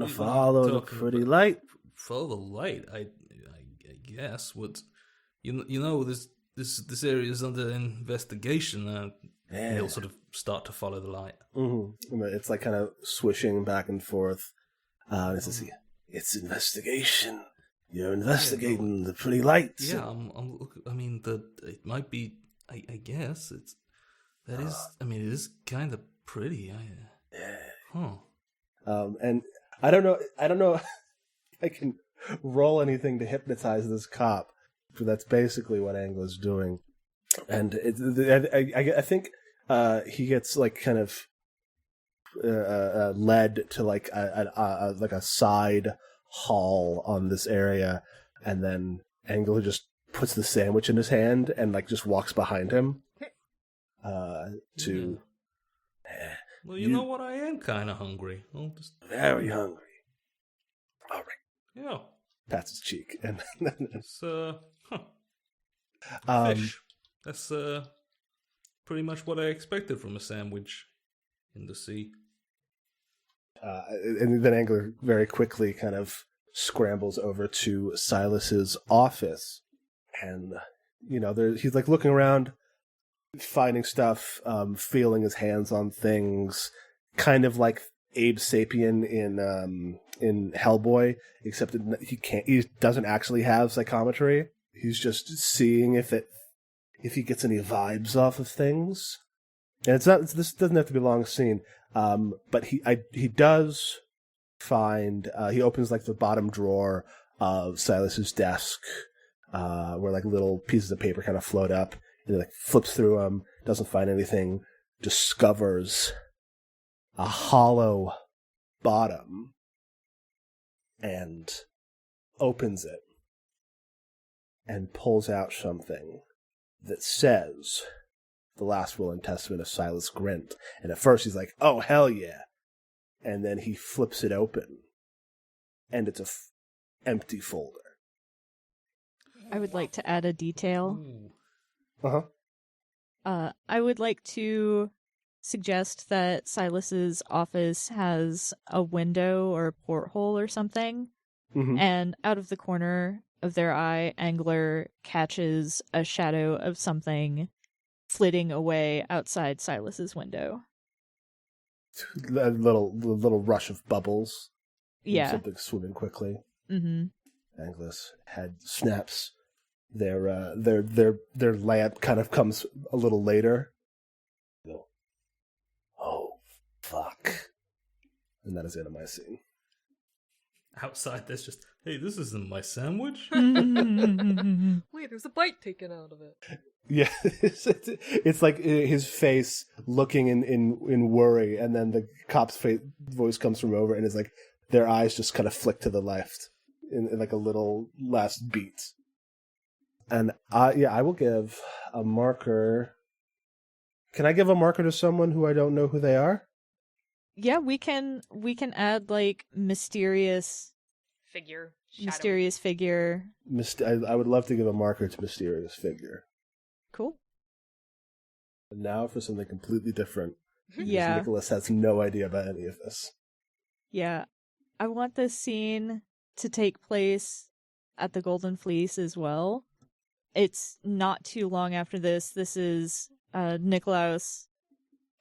follow the pretty light? Follow the light? I guess. What? You know this area is under investigation. Yeah. He'll sort of start to follow the light. Mm-hmm. It's like kind of swishing back and forth. It says, "It's investigation. You're investigating the pretty lights." Yeah, I mean, it might be. I guess it is kind of pretty. And I don't know if I can roll anything to hypnotize this cop, but that's basically what Angla's doing. And I think he gets like kind of led to like a side hall on this area, and then Angla just puts the sandwich in his hand and like just walks behind him. Well, you know what? I am kind of hungry. Very hungry. All right. Yeah. Pats his cheek and it's fish. That's pretty much what I expected from a sandwich in the sea. And then Angler very quickly kind of scrambles over to Silas's office, and he's like looking around, finding stuff, feeling his hands on things, kind of like Abe Sapien in Hellboy, except he doesn't actually have psychometry. He's just seeing if he gets any vibes off of things. And this doesn't have to be a long scene, but he does find he opens like the bottom drawer of Silas's desk, where like little pieces of paper kind of float up, and he like flips through them, doesn't find anything, discovers a hollow bottom, and opens it and pulls out something that says the last will and testament of Silas Grint. And at first he's like, oh, hell yeah. And then he flips it open, and it's a empty folder. I would like to add a detail. Uh-huh. I would like to suggest that Silas's office has a window or a porthole or something, and out of the corner of their eye, Angler catches a shadow of something flitting away outside Silas's window. A little rush of bubbles. Yeah. Something swimming quickly. Angler's head snaps. Their lamp kind of comes a little later. Oh, fuck. And that is it of my scene. Outside, there's just, hey, this isn't my sandwich. Wait, there's a bite taken out of it. Yeah, it's like his face looking in worry, and then the cop's voice comes from over, and it's like their eyes just kind of flick to the left in like a little last beat. And I will give a marker. Can I give a marker to someone who I don't know who they are? Yeah, we can add like mysterious Figure. Mysterious figure. I would love to give a marker to mysterious figure. Cool. And now for something completely different. Yeah. Nicholas has no idea about any of this. Yeah. I want this scene to take place at the Golden Fleece as well. It's not too long after this. This is Nikolaus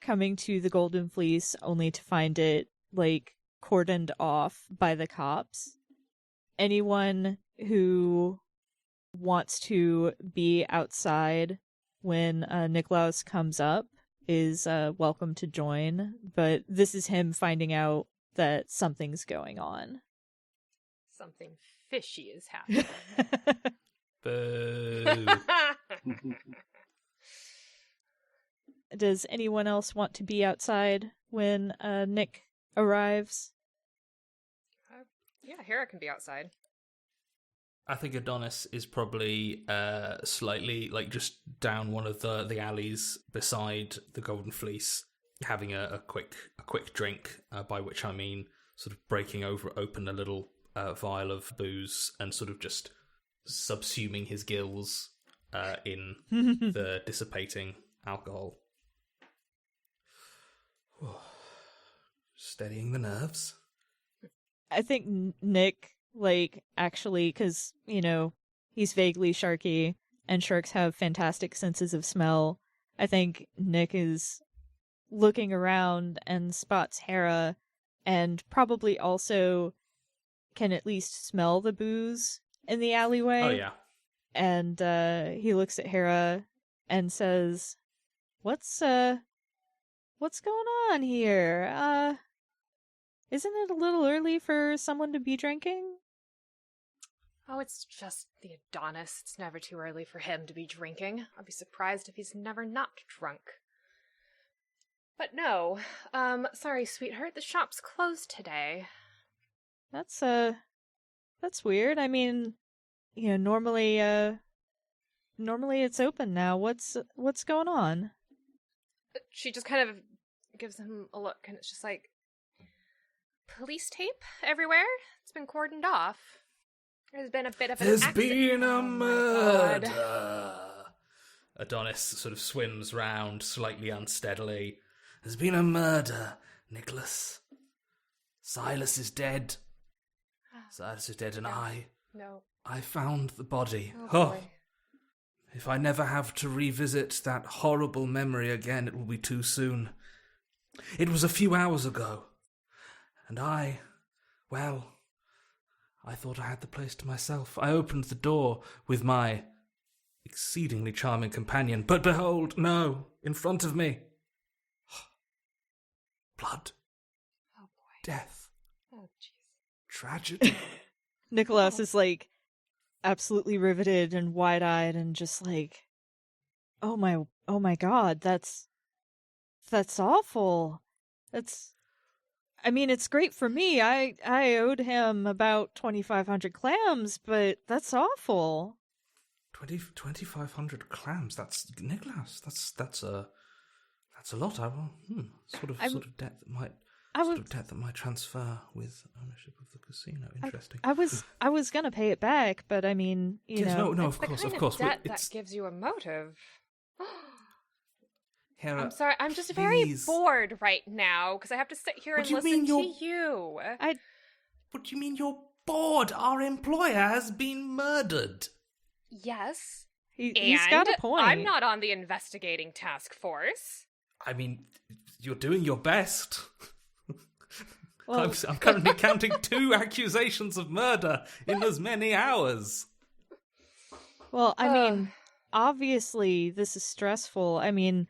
coming to the Golden Fleece only to find it, like, cordoned off by the cops. Anyone who wants to be outside when Nikolaus comes up is welcome to join, but this is him finding out that something's going on. Something fishy is happening. Boo. Does anyone else want to be outside when Nick arrives? Yeah, Hera can be outside. I think Adonis is probably slightly like just down one of the alleys beside the Golden Fleece, having a quick drink. By which I mean sort of breaking open a little vial of booze and sort of just subsuming his gills in the dissipating alcohol. Steadying the nerves. I think Nick, like, actually, because, you know, he's vaguely sharky, and sharks have fantastic senses of smell. I think Nick is looking around and spots Hera, and probably also can at least smell the booze in the alleyway. Oh, yeah. And he looks at Hera and says, What's going on here? Isn't it a little early for someone to be drinking? Oh, it's just the Adonis. It's never too early for him to be drinking. I'd be surprised if he's never not drunk. But no, sorry, sweetheart, the shop's closed today. That's weird. I mean, you know, normally it's open now. What's going on? She just kind of gives him a look, and it's just like, police tape everywhere? It's been cordoned off. There's been a bit of an accident. There's been a murder. God. Adonis sort of swims round slightly unsteadily. There's been a murder, Nicholas. Silas is dead. Silas is dead, and No. I found the body. Oh, boy. If I never have to revisit that horrible memory again, it will be too soon. It was a few hours ago, and I thought I had the place to myself. I opened the door with my exceedingly charming companion, but behold, no, in front of me. Blood. Oh, boy. Death. Oh, jeez. Tragedy. Nicholas is like absolutely riveted and wide-eyed and just like, oh my God, that's awful. I mean, it's great for me. I owed him about 2,500 clams, but that's awful. 2,500 clams. That's Nicholas. That's a lot. Sort of debt that might transfer with ownership of the casino. Interesting. I was gonna pay it back, but I mean, you know. No, It's of course. the kind of debt that gives you a motive. Hera, I'm sorry, I'm just please. very bored right now because I have to sit here and listen to you. What do you mean you're bored? Our employer has been murdered. Yes. He's got a point. I'm not on the investigating task force. I mean, you're doing your best. Well, I'm currently counting 2 accusations of murder in as many hours. Well, I mean, obviously this is stressful. I mean,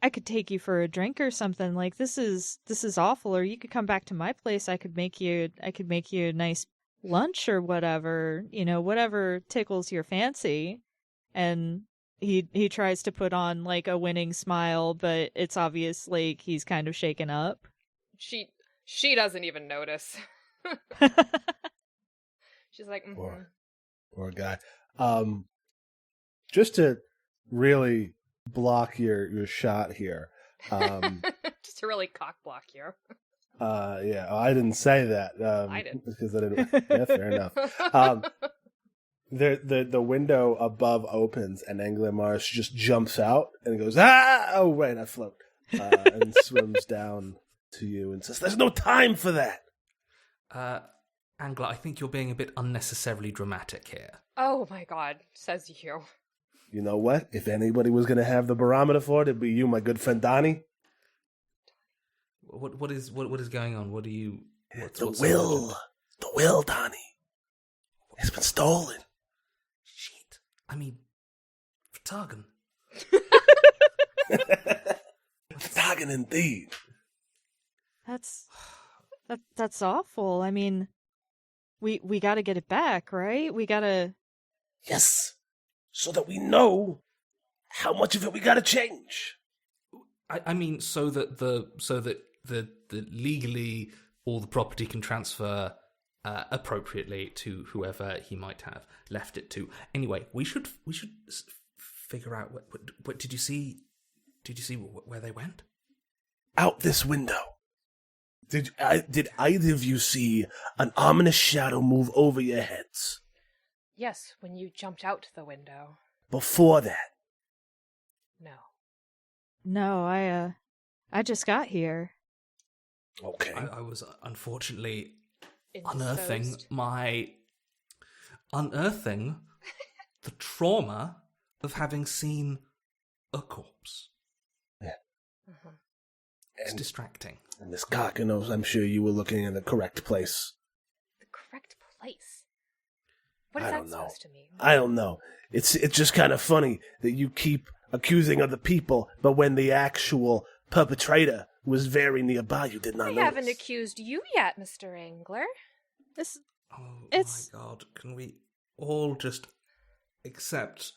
I could take you for a drink or something. Like, this is awful. Or you could come back to my place. I could make you a nice lunch or whatever. You know, whatever tickles your fancy. And he tries to put on like a winning smile, but it's obvious like he's kind of shaken up. She doesn't even notice. She's like, Poor guy. Just to really block your shot here. just to really cock block you. Yeah, I didn't say that. I didn't. Because I didn't. Yeah, fair enough. The window above opens and Anglemar just jumps out and goes, ah! Oh, wait, I float. And swims down to you and says, there's no time for that. Angela, I think you're being a bit unnecessarily dramatic here. Oh my God, says you. You know what? If anybody was going to have the barometer for it, it'd be you, my good friend Donnie. What is going on? What do you... The will, Donnie. It's been stolen. Shit. I mean, Vertagen. Vertagen indeed. That's awful. I mean, we got to get it back, right? We got to... Yes, so that we know how much of it we got to change. I mean, so that the legally all the property can transfer appropriately to whoever he might have left it to. Anyway, we should figure out what did you see? Did you see where they went? Out this window. Did either of you see an ominous shadow move over your heads? Yes, when you jumped out the window. Before that? No. No, I just got here. Okay. I was unfortunately Indisposed. unearthing the trauma of having seen a corpse. Yeah. Uh-huh. It's And- distracting. And Miss Cocker knows I'm sure you were looking in the correct place. The correct place. What is I that don't know. supposed to mean? I don't know. It's just kind of funny that you keep accusing other people, but when the actual perpetrator was very nearby, you did not I notice. haven't accused you yet, Mr. Angler. This Oh It's- my god, can we all just accept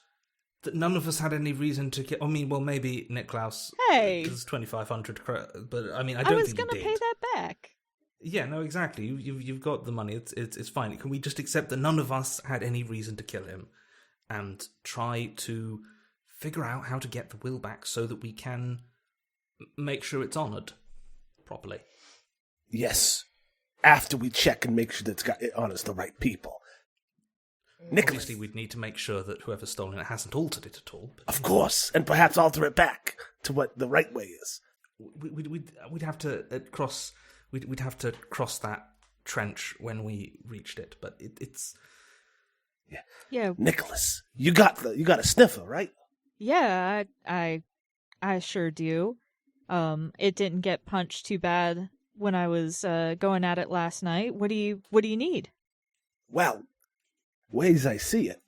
that none of us had any reason to get... I mean, well, maybe Niklaus... Hey! Because 2,500, but I mean, I I don't was think gonna he did. pay that back. Yeah, no, exactly. You've got the money. It's fine. Can we just accept that none of us had any reason to kill him, and try to figure out how to get the will back so that we can make sure it's honoured properly? Yes. After we check and make sure that it honors the right people. Nicholas, Obviously, we'd need to make sure that whoever's stolen it hasn't altered it at all. But of course, and perhaps alter it back to what the right way is. we'd have to cross. We'd have to cross that trench when we reached it. But it's Yeah, Nicholas, you got a sniffer, right? yeah, I sure do. It didn't get punched too bad when I was going at it last night. What do you need? Well, ways I see it,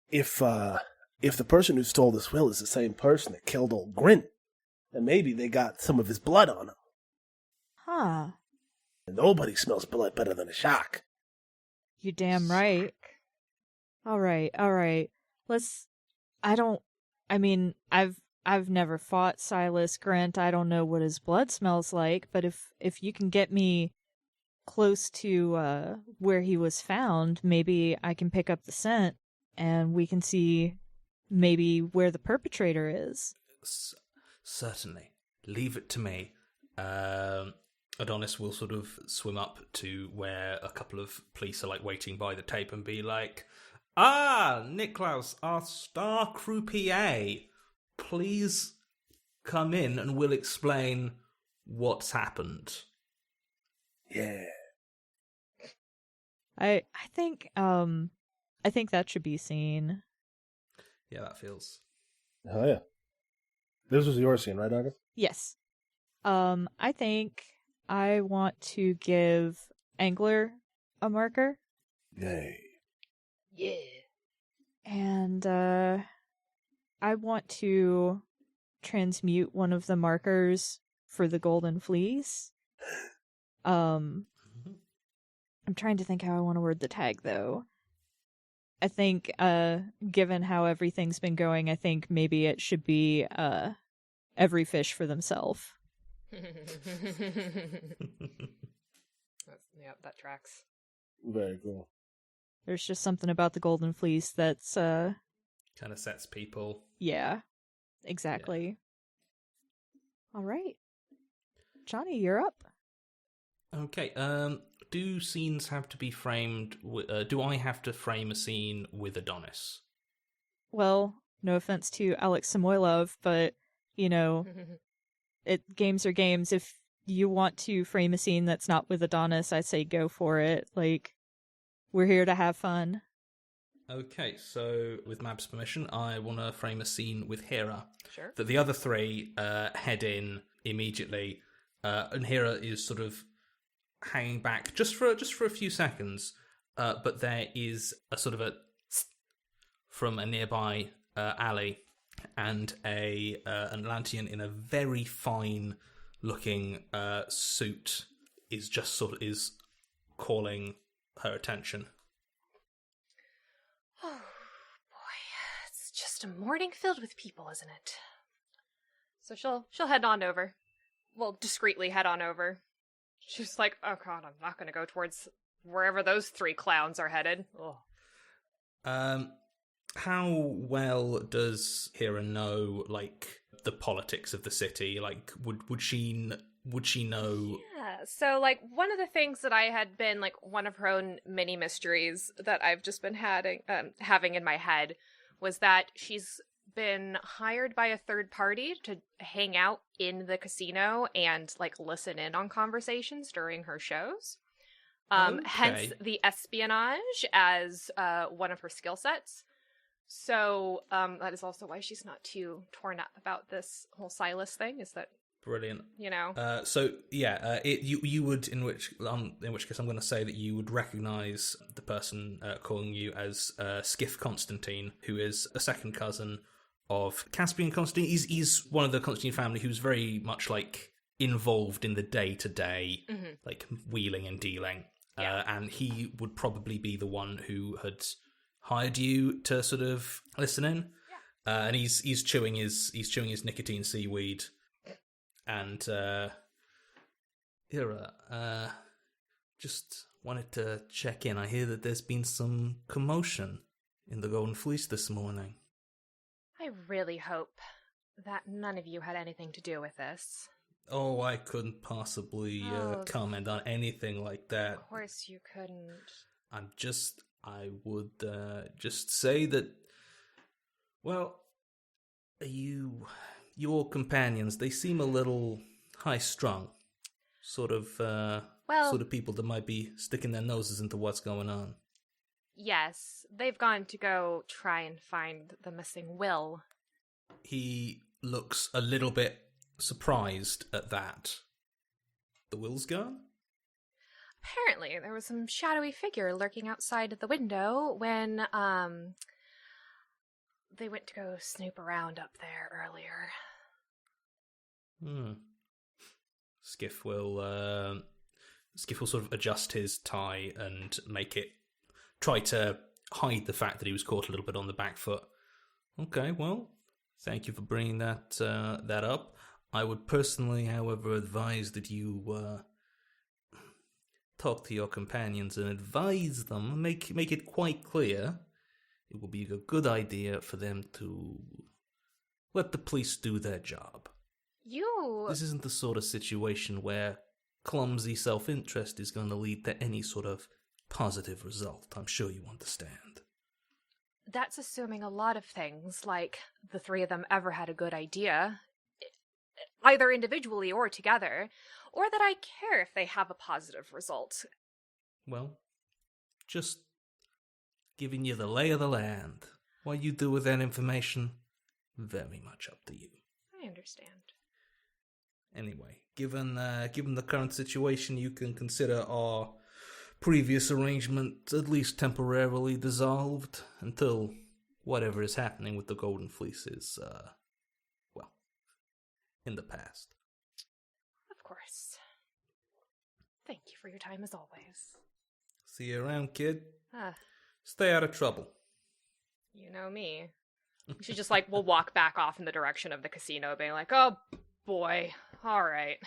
if the person who stole this will is the same person that killed old Grint, then maybe they got some of his blood on him. Huh. And nobody smells blood better than a shark. You damn right. All right. I've never fought Silas Grint. I don't know what his blood smells like, but if you can get me close to where he was found, maybe I can pick up the scent and we can see maybe where the perpetrator is. certainly leave it to me. Adonis will sort of swim up to where a couple of police are like waiting by the tape and be like, Niklaus, our star croupier, please come in and we'll explain what's happened. Yeah. I think that should be seen. Yeah, that feels... Oh yeah. This was your scene, right, August? Yes. I think I want to give Angler a marker. Yay. Yeah. And I want to transmute one of the markers for the Golden Fleece. I'm trying to think how I want to word the tag, though. I think, given how everything's been going, I think maybe it should be every fish for themselves. Yep, that tracks. Very cool. There's just something about the Golden Fleece that's, kind of sets people... yeah, exactly. All right. Johnny, you're up. Okay, do scenes have to be framed... do I have to frame a scene with Adonis? Well, no offense to Alex Samoylov, but, you know, games are games. If you want to frame a scene that's not with Adonis, I say go for it. Like, we're here to have fun. Okay, so with Mab's permission, I want to frame a scene with Hera. Sure. That the other three head in immediately, and Hera is sort of hanging back just for a few seconds, but there is a sort of a from a nearby alley, and an Atlantean in a very fine looking suit is calling her attention. Oh, boy. It's just a morning filled with people, isn't it? So she'll head on over. Well, discreetly head on over. She's like, oh god, I'm not going to go towards wherever those three clowns are headed. Ugh. How well does Hera know, like, the politics of the city? Like, would she know? Yeah, so, like, one of the things that I had been, like, one of her own mini mysteries that I've just been having in my head was that she's been hired by a third party to hang out in the casino and, like, listen in on conversations during her shows. Hence the espionage as one of her skill sets. So that is also why she's not too torn up about this whole Silas thing, is that Brilliant. You know. You would, in which case I'm going to say that you would recognise the person calling you as Skiff Constantine, who is a second cousin of Caspian Constantine. He's one of the Constantine family who's very much like involved in the day-to-day, like wheeling and dealing. Yeah. And he would probably be the one who had hired you to sort of listen in. Yeah. And he's chewing his nicotine seaweed. And Hera, just wanted to check in. I hear that there's been some commotion in the Golden Fleece this morning. I really hope that none of you had anything to do with this. Oh, I couldn't possibly comment on anything like that. Of course you couldn't. I would just say that, well, your companions, they seem a little high-strung. Sort of people that might be sticking their noses into what's going on. Yes, they've gone to go try and find the missing will. He looks a little bit surprised at that. The will's gone? Apparently, there was some shadowy figure lurking outside the window when, they went to go snoop around up there earlier. Skiff will sort of adjust his tie and try to hide the fact that he was caught a little bit on the back foot. Okay, well, thank you for bringing that up. I would personally, however, advise that you talk to your companions and advise them, make it quite clear. It will be a good idea for them to let the police do their job. This isn't the sort of situation where clumsy self-interest is going to lead to any sort of positive result. I'm sure you understand. That's assuming a lot of things, like the three of them ever had a good idea, either individually or together, or that I care if they have a positive result. Well, just giving you the lay of the land. What you do with that information, very much up to you. I understand. Anyway, given the current situation, you can consider our previous arrangement at least temporarily dissolved until whatever is happening with the Golden Fleece is, in the past. Of course. Thank you for your time as always. See you around, kid. Stay out of trouble. You know me. She just, will walk back off in the direction of the casino, being like, oh, boy. All right.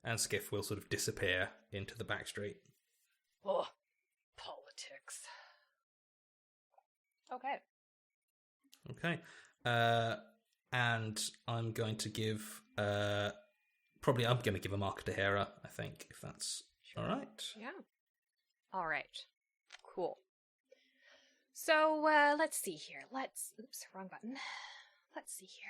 And Skiff will sort of disappear into the back street. Oh, politics. Okay. And I'm going to give I'm going to give a marker to Hera, I think, if that's all right. Yeah. All right. Cool. So, let's see here. Oops, wrong button. Let's see here.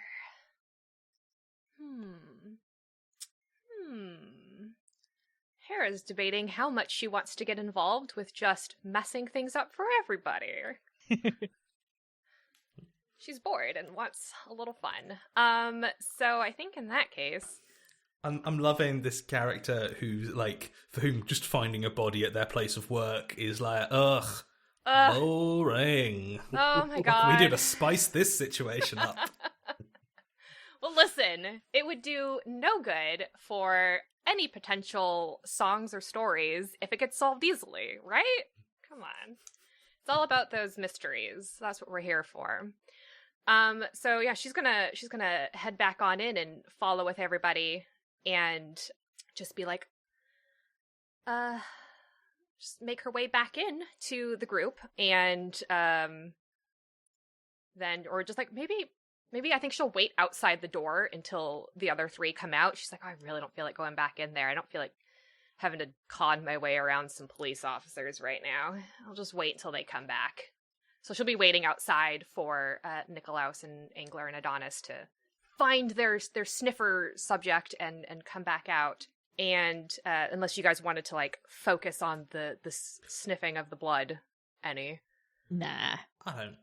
Hera's debating how much she wants to get involved with just messing things up for everybody. She's bored and wants a little fun. So I think in that case, I'm loving this character who's for whom just finding a body at their place of work is ugh, boring. Oh my god. What can we do to spice this situation up? Well, listen, it would do no good for any potential songs or stories if it gets solved easily, right? Come on. It's all about those mysteries. That's what we're here for. So yeah, she's gonna head back on in and follow with everybody and just be like, just make her way back in to the group, and then, or just like maybe I think she'll wait outside the door until the other three come out. She's like, oh, I really don't feel like going back in there. I don't feel like having to con my way around some police officers right now. I'll just wait until they come back. So she'll be waiting outside for Nikolaus and Angler and Adonis to find their sniffer subject and come back out. And unless you guys wanted to like focus on the sniffing of the blood, any? Nah. I don't.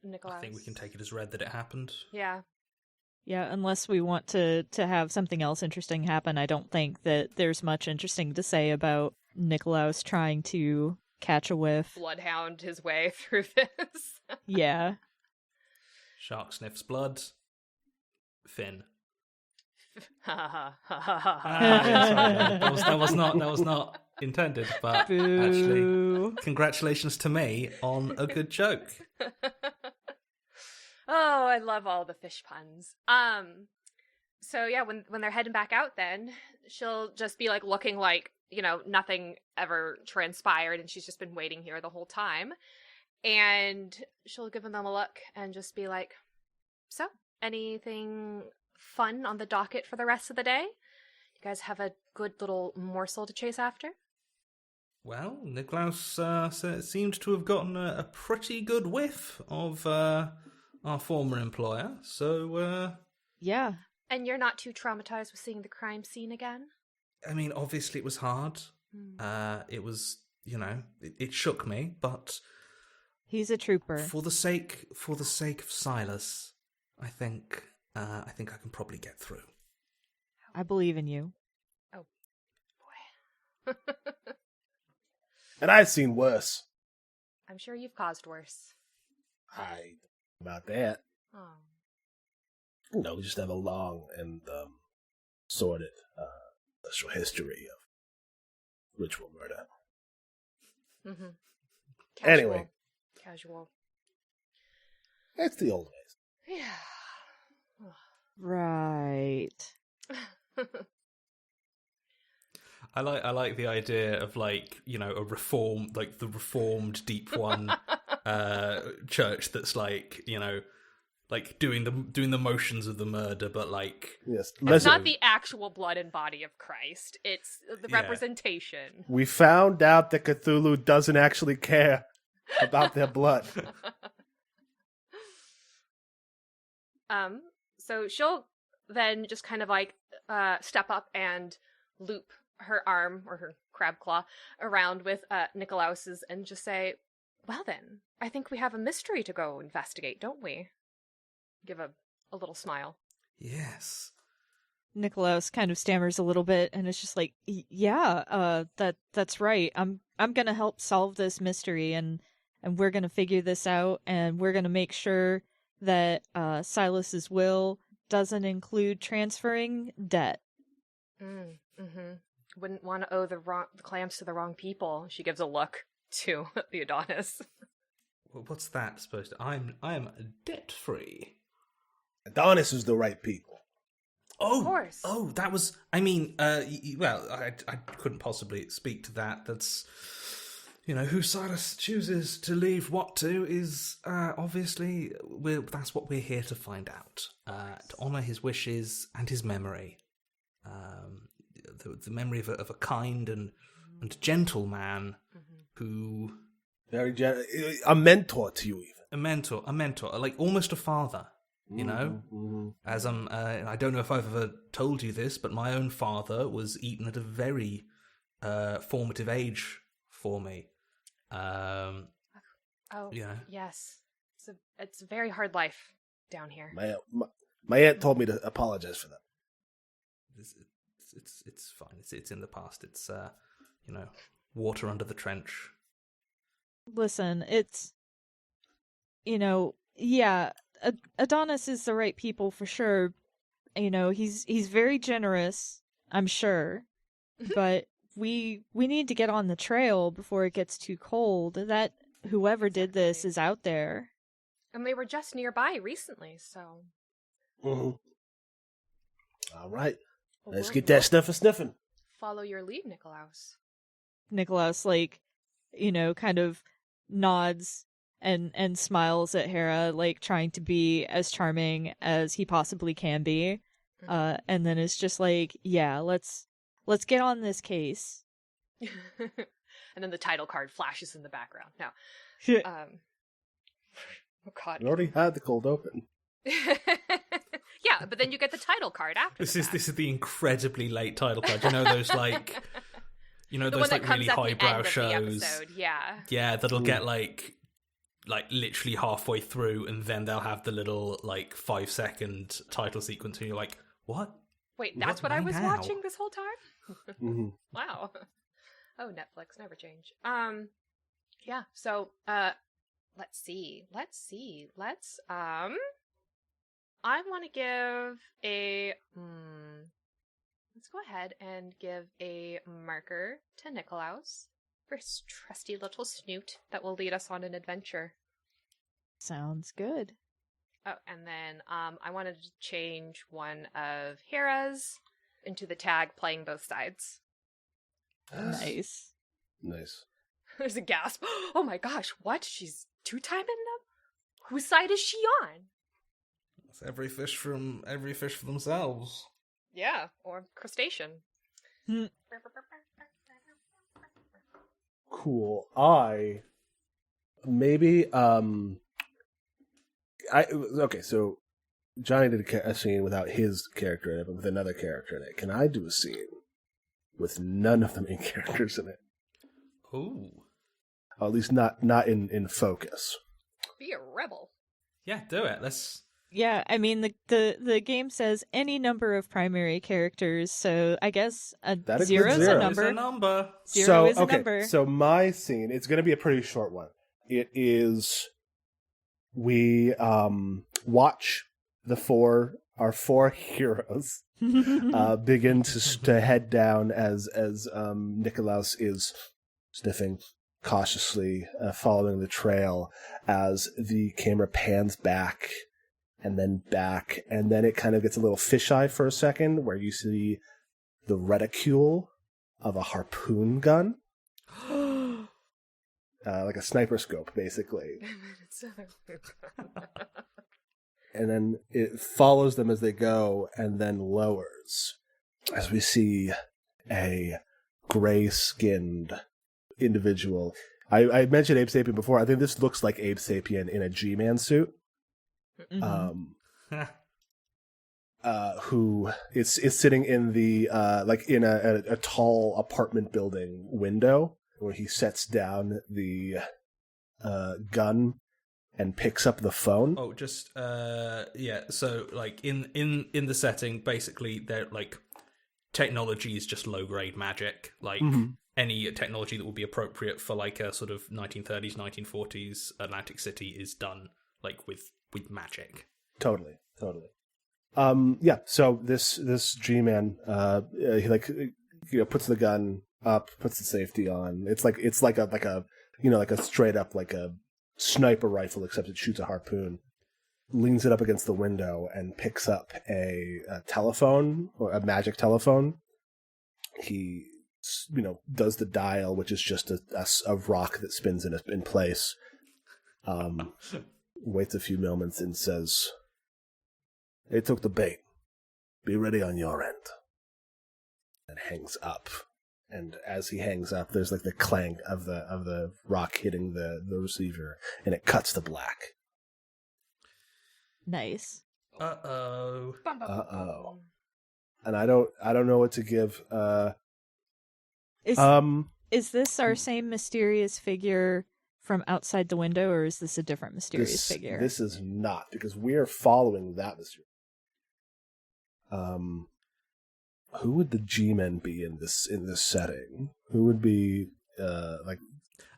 Nikolaus. I think we can take it as read that it happened. Yeah. Yeah, unless we want to have something else interesting happen, I don't think that there's much interesting to say about Nikolaus trying to catch a whiff. Bloodhound his way through this. Yeah. Shark sniffs blood. Fin. Ha That was not intended, but actually, congratulations to me on a good joke. Oh, I love all the fish puns. So yeah, when they're heading back out, then she'll just be like looking like, you know, nothing ever transpired, and she's just been waiting here the whole time. And she'll give them a look and just be like, so, anything fun on the docket for the rest of the day? You guys have a good little morsel to chase after? Well, Nikolaus seemed to have gotten a pretty good whiff of our former employer, so... Yeah. And you're not too traumatized with seeing the crime scene again? I mean, obviously it was hard. It was, you know, it shook me, but... He's a trooper. For the sake of Silas, I think I can probably get through. I believe in you. Oh, boy. And I've seen worse. I'm sure you've caused worse. About that. Oh. You know, we just have a long and sordid social history of ritual murder. Mm-hmm. Anyway. Casual. It's the old days. Yeah. Right. I like the idea of, like, you know, the reformed Deep One church that's like, you know, like doing the motions of the murder, but like, yes, it's not the actual blood and body of Christ. It's the representation. We found out that Cthulhu doesn't actually care about their blood. So she'll then just kind of like step up and loop her arm or her crab claw around with Nikolaus's and just say, well then, I think we have a mystery to go investigate, don't we? Give a little smile. Yes. Nikolaus kind of stammers a little bit and it's just like, yeah, that's right. I'm gonna help solve this mystery and we're gonna figure this out and we're gonna make sure that Silas's will doesn't include transferring debt. Mm-hmm. Wouldn't want to owe the clams to the wrong people. She gives a look to the Adonis. Well, what's that supposed to? I am debt free. Adonis is the right people. Oh, of course. Oh, that was. I mean, well, I couldn't possibly speak to that. That's, you know, who Silas chooses to leave what to is obviously that's what we're here to find out. To honor his wishes and his memory. The memory of a kind and gentle man who... Very a mentor to you, even. A mentor, like almost a father, you know? Mm-hmm. As I don't know if I've ever told you this, but my own father was eaten at a very formative age for me. Oh, yeah. Yes. It's a very hard life down here. My aunt told me to apologize for that. It's fine. It's in the past. It's you know, water under the trench. Listen, it's, you know, yeah, Adonis is the right people for sure. You know, he's very generous, I'm sure, but we need to get on the trail before it gets too cold. That whoever did this is out there, and they were just nearby recently, so. Mm-hmm. All right. Let's get that stuff for sniffing. Follow your lead, Nikolaus. Nikolaus, like, kind of nods and smiles at Hera, like trying to be as charming as he possibly can be. And then it's just like, yeah, let's get on this case. And then the title card flashes in the background. No. Oh god. We already had the cold open. Yeah, but then you get the title card after. This is the incredibly late title card. Those like those like really highbrow shows. Yeah, that'll get like literally halfway through, and then they'll have the little like 5-second title sequence, and you're like, what? Wait, that's what I was watching this whole time? Mm-hmm. Wow. Oh, Netflix never change. Yeah, so let's see. I want to give a let's go ahead and give a marker to Nikolaus for his trusty little snoot that will lead us on an adventure. Sounds good. Oh, and then I wanted to change one of Hera's into the tag playing both sides. Nice. There's a gasp. Oh my gosh, what? She's two-timing them? Whose side is she on? It's every fish for themselves. Yeah, or crustacean. Cool. Okay, so Johnny did a scene without his character in it, but with another character in it. Can I do a scene with none of the main characters in it? Ooh. Or at least not in focus. Be a rebel. Yeah, do it. Let's. Yeah, I mean the game says any number of primary characters, so I guess zero is a number. Zero is a number. So my scene, it's going to be a pretty short one. It is we watch our four heroes begin to head down as Nikolaus is sniffing cautiously, following the trail as the camera pans back and then it kind of gets a little fisheye for a second where you see the reticule of a harpoon gun. Like a sniper scope, basically. And then it follows them as they go and then lowers as we see a gray-skinned individual. I mentioned Abe Sapien before. I think this looks like Abe Sapien in a G-Man suit. Mm-hmm. Who is sitting in the like in a tall apartment building window where he sets down the gun and picks up the phone. Oh, just yeah. So like in the setting, basically, they're like technology is just low grade magic. Like any technology that would be appropriate for like a sort of 1930s, 1940s Atlantic City is done like with magic. Totally. Yeah. So this G-Man, he like puts the gun up, puts the safety on. It's like a straight up like a sniper rifle, except it shoots a harpoon. Leans it up against the window and picks up a telephone, or a magic telephone. He does the dial, which is just a rock that spins in place. Waits a few moments and says, "They took the bait. Be ready on your end." And hangs up. And as he hangs up, there's like the clank of the rock hitting the receiver, and it cuts to black. Nice. Uh-oh. And I don't know what to give. Is this our same mysterious figure from outside the window, or is this a different mysterious figure? This is not, because we are following that mysterious. Who would the G-Men be in this setting? Who would be like?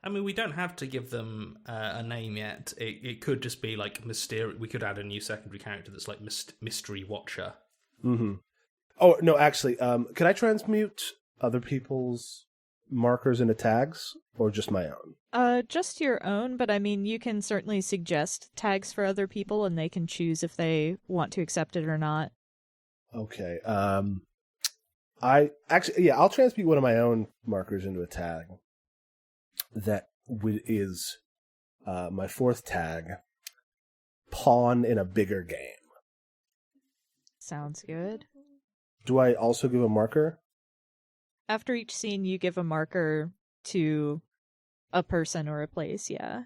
I mean, we don't have to give them a name yet. It could just be like mystery. We could add a new secondary character that's like mystery watcher. Mm-hmm. Oh no, actually, could I transmute other people's markers into tags, or just my own? Just your own, but I mean, you can certainly suggest tags for other people, and they can choose if they want to accept it or not. Okay. I'll transmute one of my own markers into a tag. that is my fourth tag, pawn in a bigger game. Sounds good. Do I also give a marker? After each scene, you give a marker to a person or a place, yeah.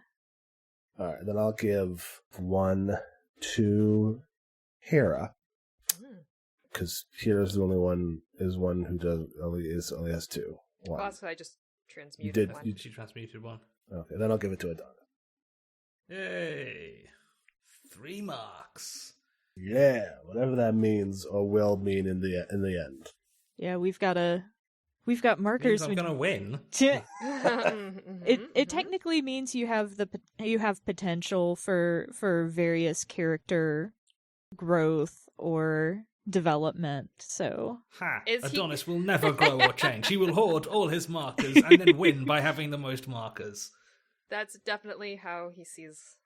All right, then I'll give one to Hera, because Hera's the only one who only has two. One. Well, I just transmuted one. She transmuted one. Okay, then I'll give it to Adonis. Yay! 3 marks. Yeah, whatever that means or will mean in the end. Yeah, we've got markers. Means I'm gonna win. It technically means you have potential for various character growth or development. So Adonis will never grow or change. He will hoard all his markers and then win by having the most markers. That's definitely how he sees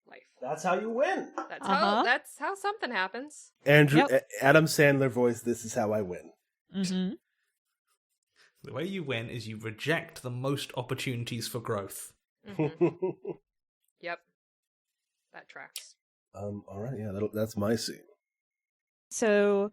life. That's how you win. That's how something happens. Andrew, Yep. Adam Sandler voice. This is how I win. Mm-hmm. The way you win is you reject the most opportunities for growth. Mm-hmm. Yep, that tracks. All right, yeah, that's my scene. So,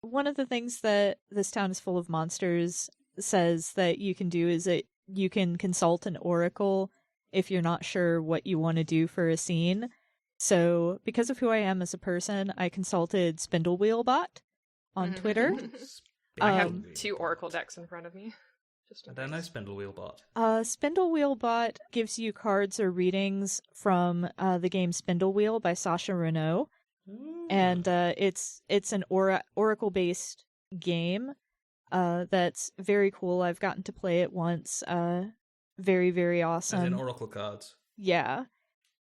one of the things that this town is full of monsters says that you can do is that you can consult an oracle if you're not sure what you want to do for a scene. So, because of who I am as a person, I consulted Spindlewheelbot on Twitter. I have 2 oracle decks in front of me. I don't know Spindlewheelbot. Spindlewheelbot gives you cards or readings from the game Spindlewheel by Sacha Renaud. And it's an oracle-based game that's very cool. I've gotten to play it once. Very, very awesome. As in oracle cards. Yeah.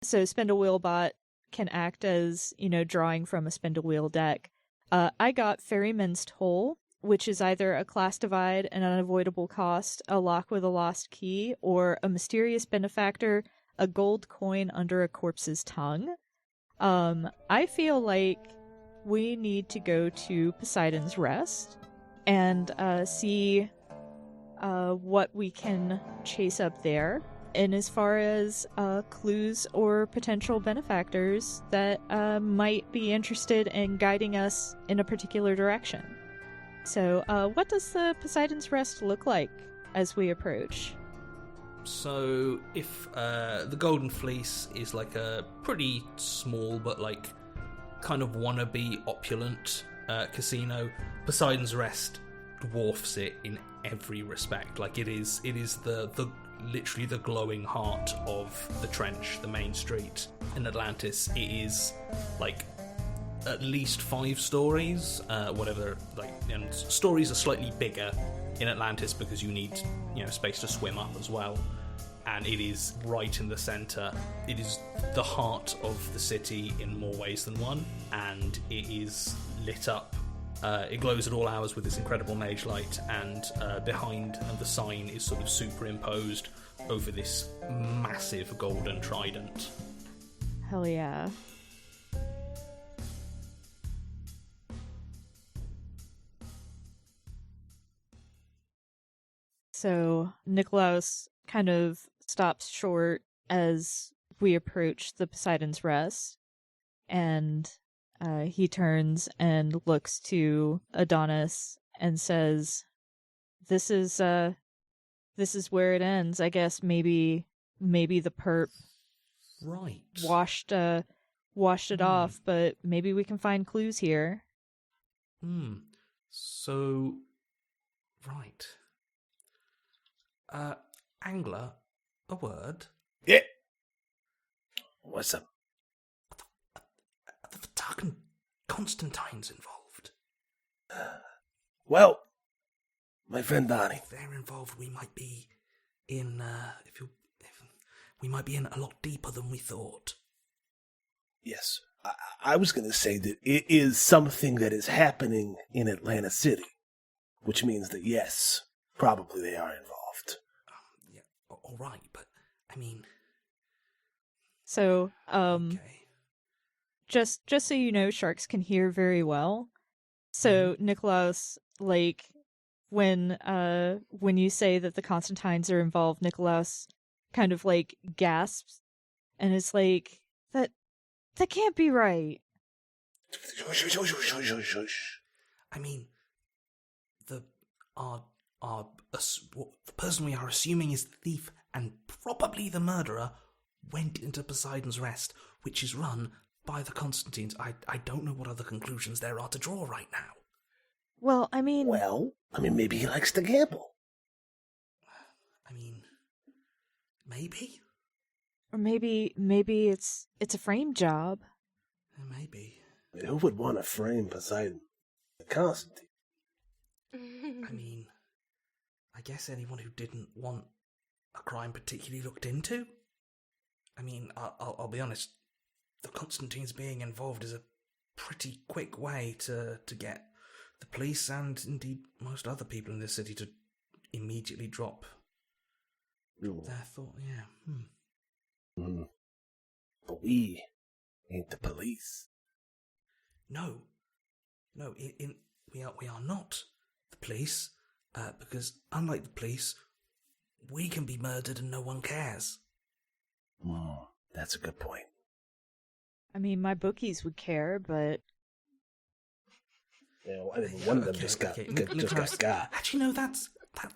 So Spindlewheelbot can act as, drawing from a spindle wheel deck. I got Ferryman's Toll, which is either a class divide, an unavoidable cost, a lock with a lost key, or a mysterious benefactor, a gold coin under a corpse's tongue. I feel like we need to go to Poseidon's Rest and see what we can chase up there. And as far as clues or potential benefactors that might be interested in guiding us in a particular direction. So, what does the Poseidon's Rest look like as we approach? So, if the Golden Fleece is like a pretty small but like kind of wannabe opulent casino, Poseidon's Rest dwarfs it in every respect. Like it is the literally the glowing heart of the Trench, the main street in Atlantis. It is like at least 5 stories, whatever. Like, and stories are slightly bigger in Atlantis because you need space to swim up as well. And it is right in the center. It is the heart of the city in more ways than one, and it is lit up. It glows at all hours with this incredible mage light, and behind the sign is sort of superimposed over this massive golden trident. Hell yeah. So Nikolaos kind of stops short as we approach the Poseidon's Rest, and he turns and looks to Adonis and says, "This is where it ends. I guess maybe the perp Right. washed it off, but maybe we can find clues here." So, right. Angler, a word. Yeah. What's up? Are the Vatakan Constantines involved? Well, my friend Donnie. If they're involved, we might be in. We might be in a lot deeper than we thought. Yes, I was going to say that it is something that is happening in Atlantic City, which means that yes, probably they are involved. Yeah, all right, but I mean. So, Okay. just so you know, sharks can hear very well. So, Nikolaos, like, when you say that the Constantines are involved, Nikolaos kind of like gasps and is like, that can't be right. I mean, the person we are assuming is the thief and probably the murderer went into Poseidon's Rest, which is run by the Constantines. I don't know what other conclusions there are to draw right now. Well, I mean, maybe he likes to gamble. I mean, maybe? or maybe it's a frame job. Maybe. Who would want to frame Poseidon? The Constantine. I mean, I guess anyone who didn't want a crime particularly looked into. I mean, I'll be honest, the Constantines being involved is a pretty quick way to get the police and indeed most other people in this city to immediately drop their thought. Yeah. But we ain't the police. No, we are not the police, because unlike the police, we can be murdered and no one cares. That's a good point. I mean, my bookies would care, but Yeah, well, I mean, one of them just got got. Actually, no, that's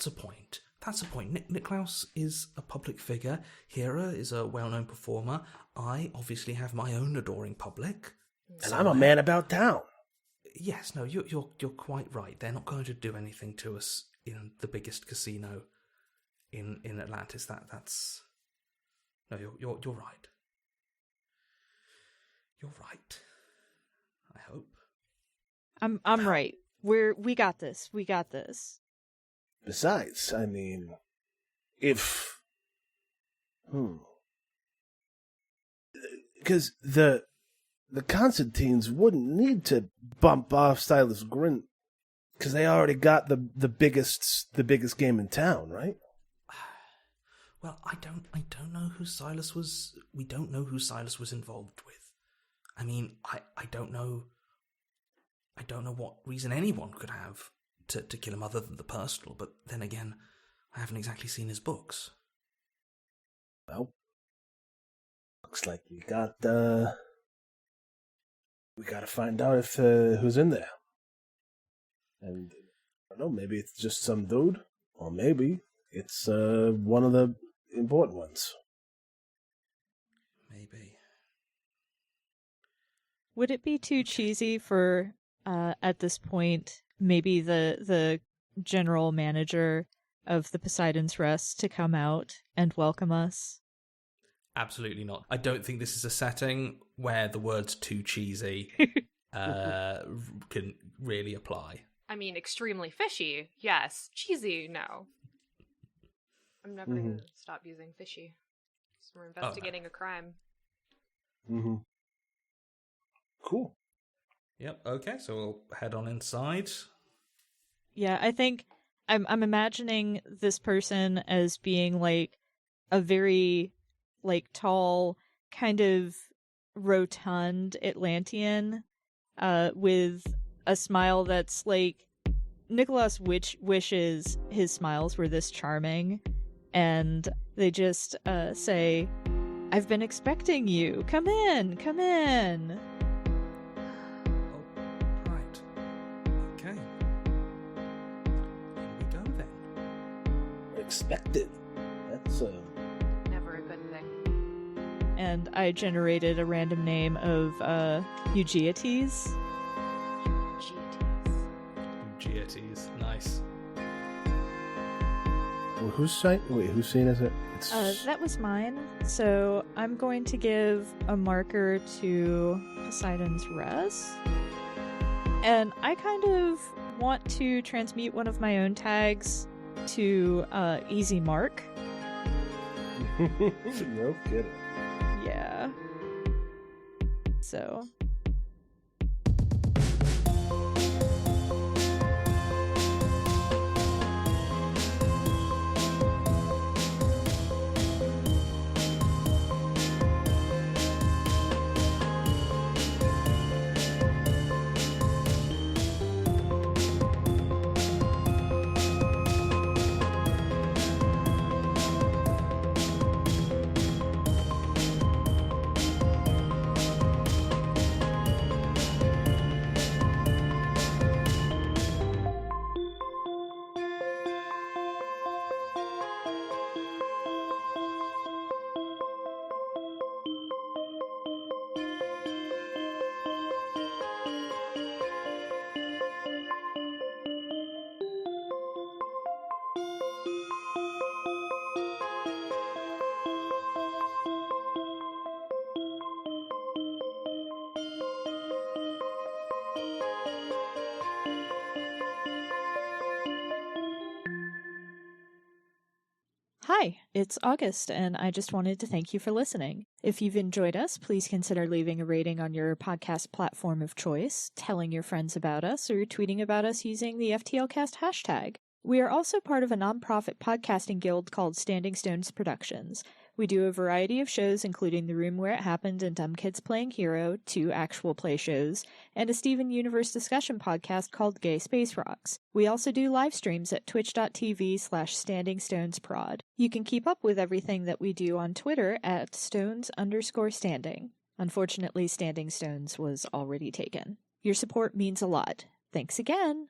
a point. That's a point. Niklaus is a public figure. Hera is a well-known performer. I obviously have my own adoring public. And I'm a man about town. Yes, no, you're quite right. They're not going to do anything to us in the biggest casino in Atlantis. That's no, you're right. You're right. I hope. I'm right. We got this. We got this. Besides, I mean, if because the Constantines wouldn't need to bump off Silas Grint because they already got the biggest game in town, right? Well, I don't know who Silas was. We don't know who Silas was involved with. I mean, I don't know. I don't know what reason anyone could have to kill him other than the personal. But then again, I haven't exactly seen his books. Well, looks like we got to find out if who's in there. And I don't know, maybe it's just some dude, or maybe it's one of the important ones. Maybe. Would it be too cheesy for at this point maybe the general manager of the Poseidon's Rest to come out and welcome us? Absolutely not. I don't think this is a setting where the words too cheesy can really apply. I mean, extremely fishy, yes. Cheesy, no. I'm never going to stop using fishy. So we're investigating a crime. Mm-hmm. Cool. Yep, okay, so we'll head on inside. Yeah, I think I'm imagining this person as being like a very like tall, kind of rotund Atlantean, with a smile that's like Nicholas wishes his smiles were this charming, and they just say, "I've been expecting you. Come in, come in." Oh, right. Okay. Here we go then. Expected. That's Never a good thing. And I generated a random name of Eugeates. Eugeates, nice. well, whose scene is it? That was mine. So I'm going to give a marker to Poseidon's Rest. And I kind of want to transmute one of my own tags to Easy Mark. No kidding. Yeah. So It's August, and I just wanted to thank you for listening. If you've enjoyed us, please consider leaving a rating on your podcast platform of choice, telling your friends about us, or tweeting about us using the FTLcast hashtag. We are also part of a nonprofit podcasting guild called Standing Stones Productions. We do a variety of shows, including The Room Where It Happened and Dumb Kids Playing Hero, 2 actual play shows, and a Steven Universe discussion podcast called Gay Space Rocks. We also do live streams at twitch.tv/StandingStonesProd. You can keep up with everything that we do on Twitter at Stones_standing. Unfortunately, Standing Stones was already taken. Your support means a lot. Thanks again!